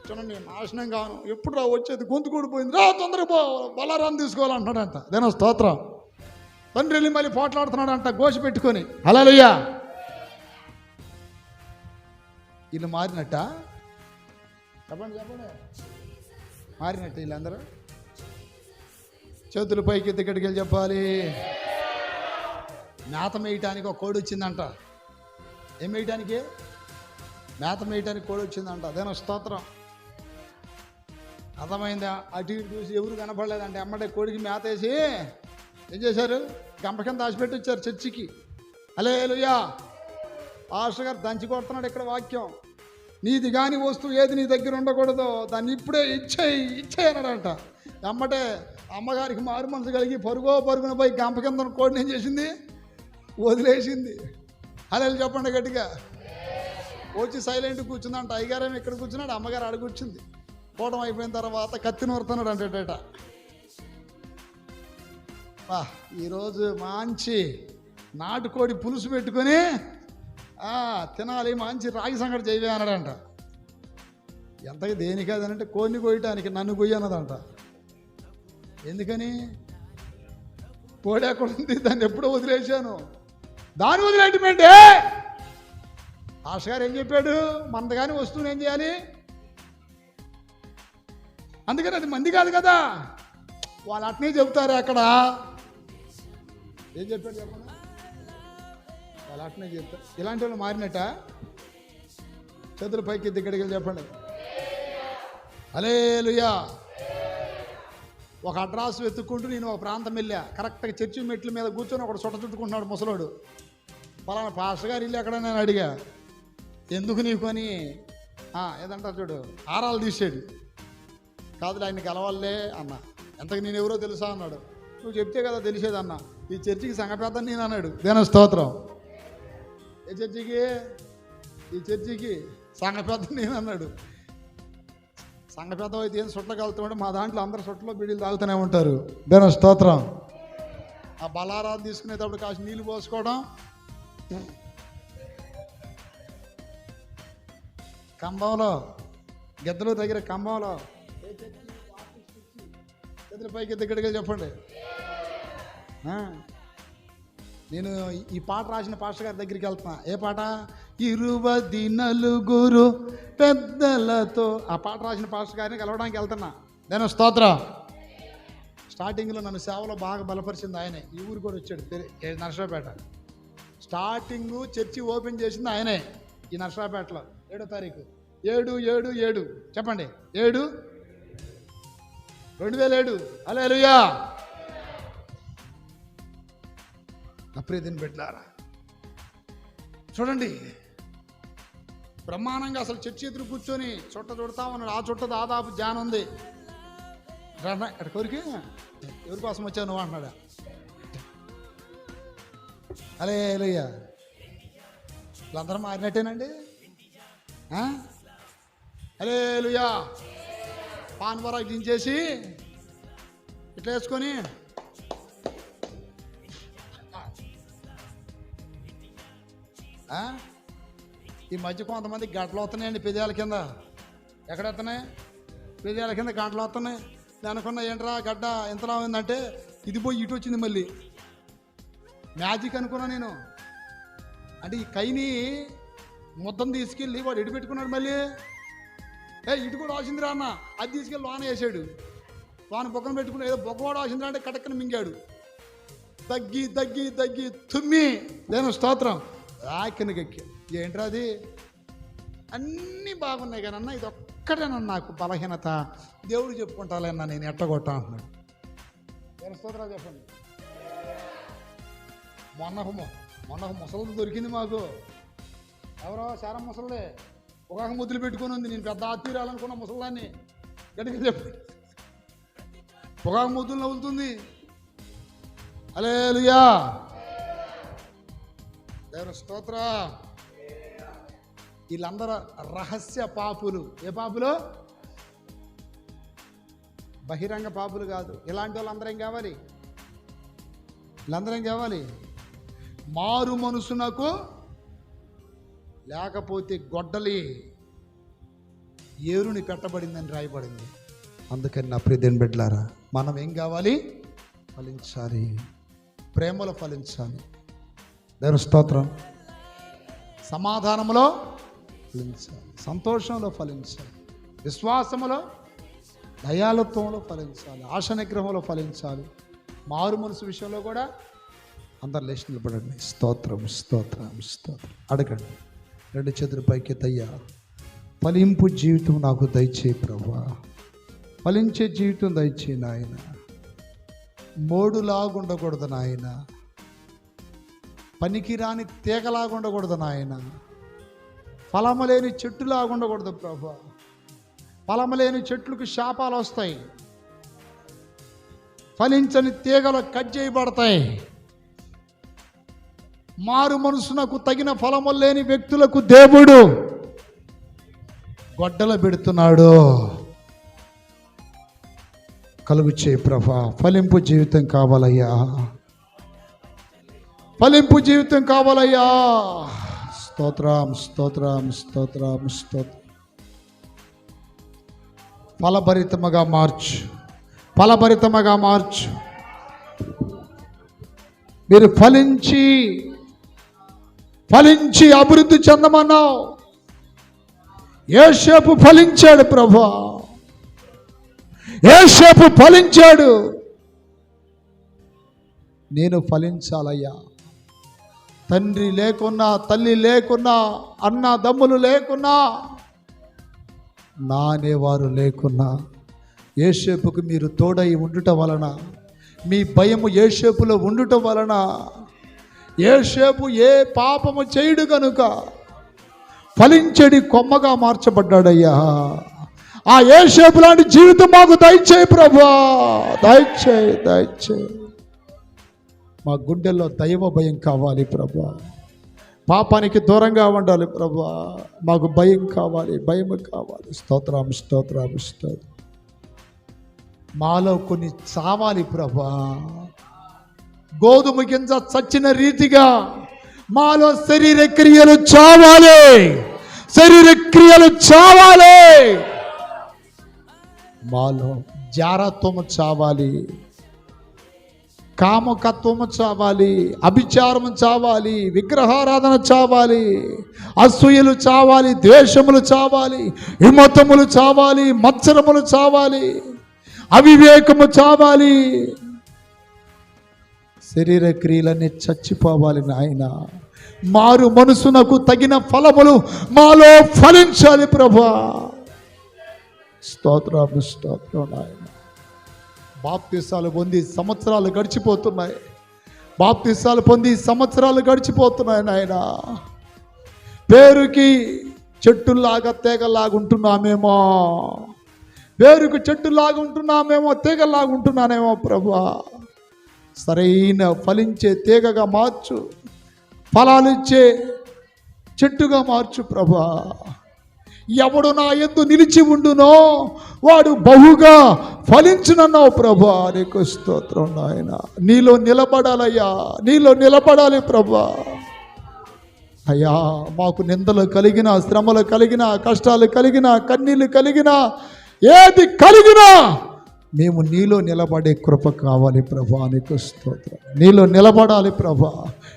S1: చూడండి, నాశనం కాను, ఎప్పుడు రా వచ్చేది, గొంతు కూడిపోయింది, రా తొందరగా బల్లారాధన తీసుకోవాలంటాడంట. దేవుని స్తోత్రం. తండ్రి వెళ్ళి మళ్ళీ పోట్లాడుతున్నాడంట గోసి పెట్టుకొని. హల్లెలూయా. వీళ్ళు మారినట్ట. చెప్పండి మారినట్టు వీళ్ళందరూ. చేతులు పైకి ఎత్తికడికి వెళ్ళి చెప్పాలి. మేత మేయటానికి ఒక కోడి వచ్చిందంట. ఏం వేయటానికి? మేత మేయటానికి కోడి వచ్చిందంట. అదేనా స్తోత్రం. అర్థమైందా? అటు ఇటు చూసి ఎవరు కనపడలేదంటే అమ్మడే కోడికి మేత వేసి ఏం చేశారు? గంప కింద దాచిపెట్టి వచ్చారు చర్చికి. హల్లెలూయా. పాస్టర్ గారు దంచి కొడుతున్నాడు ఇక్కడ వాక్యం. నీది కాని వస్తువు ఏది నీ దగ్గర ఉండకూడదు, దాన్ని ఇప్పుడే ఇచ్చేయి అన్నాడంట. అమ్మటే అమ్మగారికి మారు మనసు కలిగి పరుగున పోయి గంప కింద కోడిని ఏం చేసింది? వదిలేసింది. హల్లెలూయా చెప్పండి గట్టిగా. వచ్చి సైలెంట్ కూర్చుందంట. అయ్యగారేమో ఇక్కడ కూర్చున్నాడు, అమ్మగారు అడుగు కూర్చుంది. పోవడం అయిపోయిన తర్వాత కత్తి నూరుతున్నాడు అంటేట. ఈరోజు మంచి నాటుకోడి పులుసు పెట్టుకొని తినాలి, మంచి రాగి సంగటి చేయవే అన్నాడంట. ఎంతగా దేనికి అదనంటే కోడిని కొయ్యటానికి, నన్ను కొయ్యి అన్నదంట. ఎందుకని? కోడి ఎక్కడ ఉంది, దాన్ని ఎప్పుడో వదిలేశాను, దాన్ని వదిలేయటమేంటే. ఆశగారు ఏం చెప్పాడు? మనది కానీ వస్తువుని ఏం చేయాలి? అందుకని అది మంది కాదు కదా, వాళ్ళు అట్నే చెబుతారు అక్కడ. ఏం చెప్పాడు చెప్పండి? వాళ్ళు అట్నే చెప్తారు. ఇలాంటి వాళ్ళు మారినట్ట. చేతుల పైకి దిగ్గడికి చెప్పండి. హల్లెలూయా. ఒక అడ్రస్ వెతుక్కుంటూ నేను ఒక ప్రాంతం వెళ్ళా. కరెక్ట్గా చర్చి మెట్ల మీద కూర్చొని ఒకడు చుట్టుకుంటున్నాడు ముసలోడు. పలానా పాస్టర్ గారు ఇల్లు ఎక్కడ నేను అడిగా. ఎందుకు నీకు అని ఏదంటారు చూడు, ఆరాలు తీసాడు. కాదు ఆయన్ని కలవాలే అన్న. ఎంతకు నేను ఎవరో తెలుసా అన్నాడు. నువ్వు చెప్తే కదా తెలిసేదన్న. ఈ చర్చికి సంఘ పెద్ద నేను అన్నాడు. దేవుని స్తోత్రం. ఏ చర్చికి? ఈ చర్చికి సంఘ పెద్ద నేను అన్నాడు. సంఘ పెద్ద అయితే ఏం సుట్లకు వెళ్తామంటే మా దాంట్లో అందరు సుట్టలో బీడీలు తాగుతూనే ఉంటారు. దేవుని స్తోత్రం. ఆ బలారాలు తీసుకునేటప్పుడు కాసి నీళ్ళు పోసుకోవడం, కంబంలో గద్దెలు దగ్గర కంబంలో పైకి దగ్గరికి చెప్పండి. నేను ఈ పాట రాసిన పాస్టర్ గారి దగ్గరికి వెళ్తున్నా. ఏ పాట? 24 పెద్దలతో. ఆ పాట రాసిన పాస్టర్ గారిని కలవడానికి వెళ్తున్నా. నేను స్తోత్రం. స్టార్టింగ్లో నన్ను సేవలో బాగా బలపరిచింది ఆయనే. ఈ ఊరు కూడా వచ్చాడు, నర్సరావుపేట. స్టార్టింగ్ చర్చి ఓపెన్ చేసింది ఆయనే ఈ నర్సరావుపేటలో. 7వ తారీఖు 7/7/7 చెప్పండి. 7/2007. హల్లెలూయా. అప్రియదిని పెట్టారా చూడండి. బ్రహ్మాండంగా అసలు చర్చి ఎదురు కూర్చొని చుట్ట చుడతా ఉన్నాడు. ఆ చుట్ట దాదాపు జాన్ ఉంది. అక్కడ కోరికి ఎవరి కోసం వచ్చావు నువ్వు అంటున్నాడా? హల్లెలూయా. వీళ్ళందరూ మారినట్టేనండి. హల్లెలూయా. పాన్ వరకు దించేసి ఇట్లా వేసుకొని ఈ మధ్య కొంతమంది గంటలు వస్తున్నాయండి పెదాల కింద. ఎక్కడ వస్తున్నాయి? పెదాల కింద గంటలు వస్తున్నాయి. అనుకున్నా ఏంట్రా గడ్డ ఎంతలా ఉందంటే ఇది పోయి ఇటు వచ్చింది. మళ్ళీ మ్యాజిక్ అనుకున్నా నేను. అంటే ఈ కైని మొత్తం తీసుకెళ్ళి వాడు ఎటు పెట్టుకున్నాడు మళ్ళీ. ఇటు కూడా వాసిందిరా అన్న, అది తీసుకెళ్ళి లోన వేసాడు. లోన బొక్కను పెట్టుకుని ఏదో బొక్కవాడు వాసిందిరా అంటే కటక్కన మింగాడు. తగ్గి తగ్గి తగ్గి తుమ్మి నేను స్తోత్రం ఆకినకెక్కి. ఏంట్రా అది? అన్నీ బాగున్నాయి కానీ అన్న ఇది ఒక్కటేనన్న నాకు బలహీనత, దేవుడు చెప్పుకుంటాలేనా నేను ఎట్టగొట్టా అంటున్నాడు. నేను స్తోత్రాలు చెప్పండి. మొన్న ముసలి దొరికింది మాకు. ఎవరో శారం ముసలిదే ఒక ముద్దులు పెట్టుకొని ఉంది. నేను పెద్ద ఆత్మీయురాలనుకున్న ముసలాన్ని గట్టిగా చెప్పి పొగాకు ముద్దులు నవ్వుతుంది. హల్లెలూయా, దేవుని స్తోత్రం. వీళ్ళందరూ రహస్య పాపులు. ఏ పాపులు? బహిరంగ పాపులు కాదు. ఇలాంటి వాళ్ళందరం కావాలి. వీళ్ళందరం కావాలి. మారు మనసునకు లేకపోతే గొడ్డలి ఏరుని పెట్టబడిందని రాయబడింది. అందుకని నా ప్రియదేని బిడ్డలారా, మనం ఏం కావాలి? ఫలించాలి, ప్రేమలో ఫలించాలి. దేవుని స్తోత్రం. సమాధానంలో ఫలించాలి, సంతోషంలో ఫలించాలి, విశ్వాసములో, దయాళుత్వంలో ఫలించాలి, ఆశ నిగ్రహంలో ఫలించాలి. మారు మనసు విషయంలో కూడా అందరు లేచి నిలబడండి. స్తోత్రం స్తోత్రం స్తోత్రం. అడగండి, రెండు చేతుల పైకి. దయ్యా, ఫలింపు జీవితం నాకు దయచేయి ప్రభువా, ఫలించే జీవితం దయచేయి నాయన. మోడులాగుండకూడదు నాయన, పనికిరాని తీగలాగుండకూడదు నాయన, ఫలములేని చెట్టులాగుండకూడదు ప్రభువా. ఫలములేని చెట్లకు శాపాలు వస్తాయి, ఫలించని తీగలు కట్ చేయబడతాయి. మారు మనసునకు తగిన ఫలము లేని వ్యక్తులకు దేవుడు గొడ్డల పెడుతున్నాడు. కలుగు చేయి ప్రభా. ఫలింపు జీవితం కావాలయ్యా, ఫలింపు జీవితం కావాలయ్యా. స్తోత్రం స్తోత్రం స్తోత్రం స్తోత్రం. ఫలభరితముగా మార్చు, ఫలభరితముగా మార్చు. మీరు ఫలించి అభివృద్ధి చెందమన్నావు. యోసేపు ఫలించాడు ప్రభా, యోసేపు ఫలించాడు. నేను ఫలించాలయ్యా. తండ్రి లేకున్నా, తల్లి లేకున్నా, అన్న దమ్ములు లేకున్నా, నా అనేవారు లేకున్నా, యోసేపుకు మీరు తోడై ఉండుట వలన, మీ భయము యోసేపులో ఉండుట వలన, యోసేపు ఏ పాపము చేయుడు కనుక ఫలించడి కొమ్మగా మార్చబడ్డాడయ్యా. ఆ యోసేపు లాంటి జీవితం మాకు దయచేయి ప్రభువా, దయచేయి దయచేయి. మా గుండెల్లో దైవ భయం కావాలి ప్రభువా. పాపానికి దూరంగా ఉండాలి ప్రభువా. మాకు భయం కావాలి, భయం కావాలి. స్తోత్రం స్తోత్రం స్తోత్రం. మాలో కొన్ని చావాలి ప్రభా. గోధుమ గింజ చచ్చిన రీతిగా మాలో శరీర క్రియలు చావాలి, శరీర క్రియలు చావాలి. మాలో జారత్వము చావాలి, కామకత్వము చావాలి, అభిచారము చావాలి, విగ్రహారాధన చావాలి, అసూయలు చావాలి, ద్వేషములు చావాలి, విమతములు చావాలి, మత్సరములు చావాలి, అవివేకము చావాలి. శరీర క్రియలన్నీ చచ్చిపోవాలి నాయన. మారు మనసునకు తగిన ఫలములు మాలో ఫలించాలి ప్రభా. స్తోత్రం స్తోత్రం నాయన. బాప్తిసాలు పొంది సంవత్సరాలు గడిచిపోతున్నాయి, బాప్తిసాలు పొంది సంవత్సరాలు గడిచిపోతున్నాయి నాయన. పేరుకి చెట్టులాగా తీగలాగా ఉంటున్నామేమో, పేరుకు చెట్టులాగా ఉంటున్నామేమో, తీగలాగా ఉంటున్నానేమో ప్రభా. సరైన ఫలించే తీగగా మార్చు, ఫలాలిచ్చే చెట్టుగా మార్చు ప్రభా. ఎవడు నా యందు నిలిచి ఉండునో వాడు బహుగా ఫలించునన్నావు ప్రభా. నీకు స్తోత్రం నాయన. నీలో నిలబడాలయ్యా, నీలో నిలబడాలి ప్రభా. అయ్యా, మాకు నిందలు కలిగిన, శ్రమలు కలిగిన, కష్టాలు కలిగిన, కన్నీళ్ళు కలిగిన, ఏది కలిగినా మేము నీలో నిలబడే కృప కావాలి ప్రభా. నీకు స్తోత్రం. నీలో నిలబడాలి ప్రభా,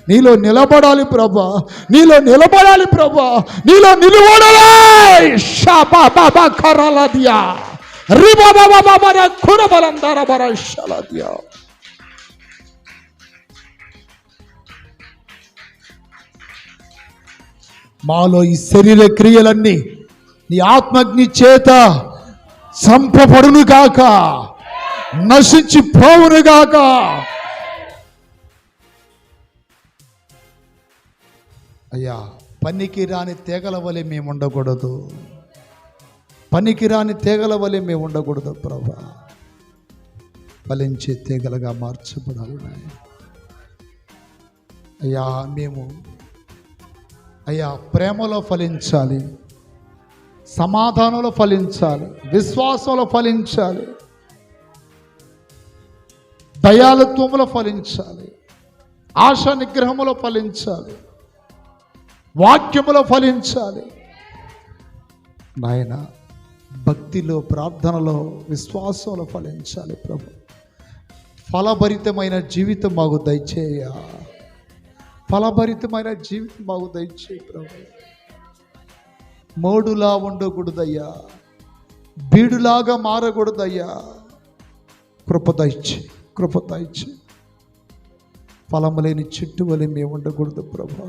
S1: నీలో నిలబడాలి ప్రభా, నీలో నిలబడాలి ప్రభా, నీలో నిలబడాలి. షాబా బాబా కరాలదియా రిబా బాబా బాబా కురబలందర బరషలదియా. మాలో ఈ శరీర క్రియలన్నీ నీ ఆత్మగ్ని చేత చంపబడును గాక, నశించి పోవును గాక. అయ్యా, పనికి రాని తీగల వలె మేము ఉండకూడదు, పనికి రాని తీగల వలె మేము ఉండకూడదు ప్రభా. ఫలించే తీగలుగా మార్చబడాలి నాయన. అయ్యా, మేము అయ్యా ప్రేమలో ఫలించాలి, సమాధానంలో ఫలించాలి, విశ్వాసంలో ఫలించాలి, దయాళుత్వంలో ఫలించాలి, ఆశా నిగ్రహములో ఫలించాలి, వాక్యములో ఫలించాలి నాయన. భక్తిలో, ప్రార్థనలో, విశ్వాసంలో ఫలించాలి ప్రభు. ఫలభరితమైన జీవితం మాకు దయచేయ, ఫలభరితమైన జీవితం మాకు దయచేయ ప్రభు. మోడులా ఉండకూడదయ్యా, బీడులాగా మారకూడదయ్యా. కృప దయచేయి, కృప దయచేయి. ఫలము లేని చెట్టు వలె మేము ఉండకూడదు ప్రభా.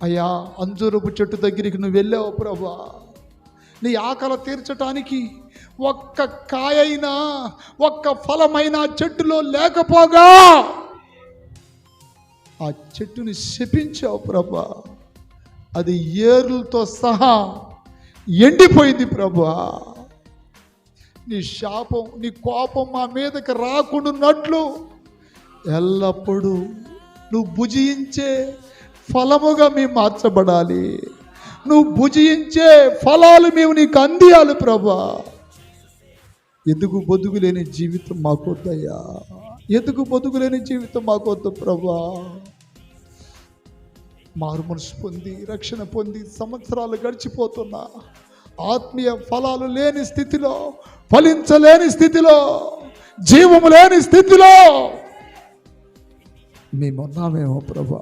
S1: అయ్యా, అంజూరపు చెట్టు దగ్గరికి నువ్వు వెళ్ళావు ప్రభా, నీ ఆకలి తీర్చడానికి ఒక్క కాయైనా, ఒక్క ఫలమైనా చెట్టులో లేకపోగా ఆ చెట్టుని శపించావు ప్రభా. అది ఏర్లతో సహా ఎండిపోయింది ప్రభా. నీ శాపం, నీ కోపం మా మీదకి రాకుండాన్నట్లు ఎల్లప్పుడూ నువ్వు భుజించే ఫలముగా మేము మార్చబడాలి. నువ్వు భుజించే ఫలాలు మేము నీకు అందియాలి ప్రభా. ఎదుగు బొదుగు లేని జీవితం మాకొద్దయ్యా, ఎదుగు బొదుగు లేని జీవితం మాకొద్దు ప్రభా. మారు మనసు పొంది, రక్షణ పొంది సంవత్సరాలు గడిచిపోతున్నా ఆత్మీయ ఫలాలు లేని స్థితిలో, ఫలించలేని స్థితిలో, జీవము లేని స్థితిలో మేమున్నామేమో ప్రభా.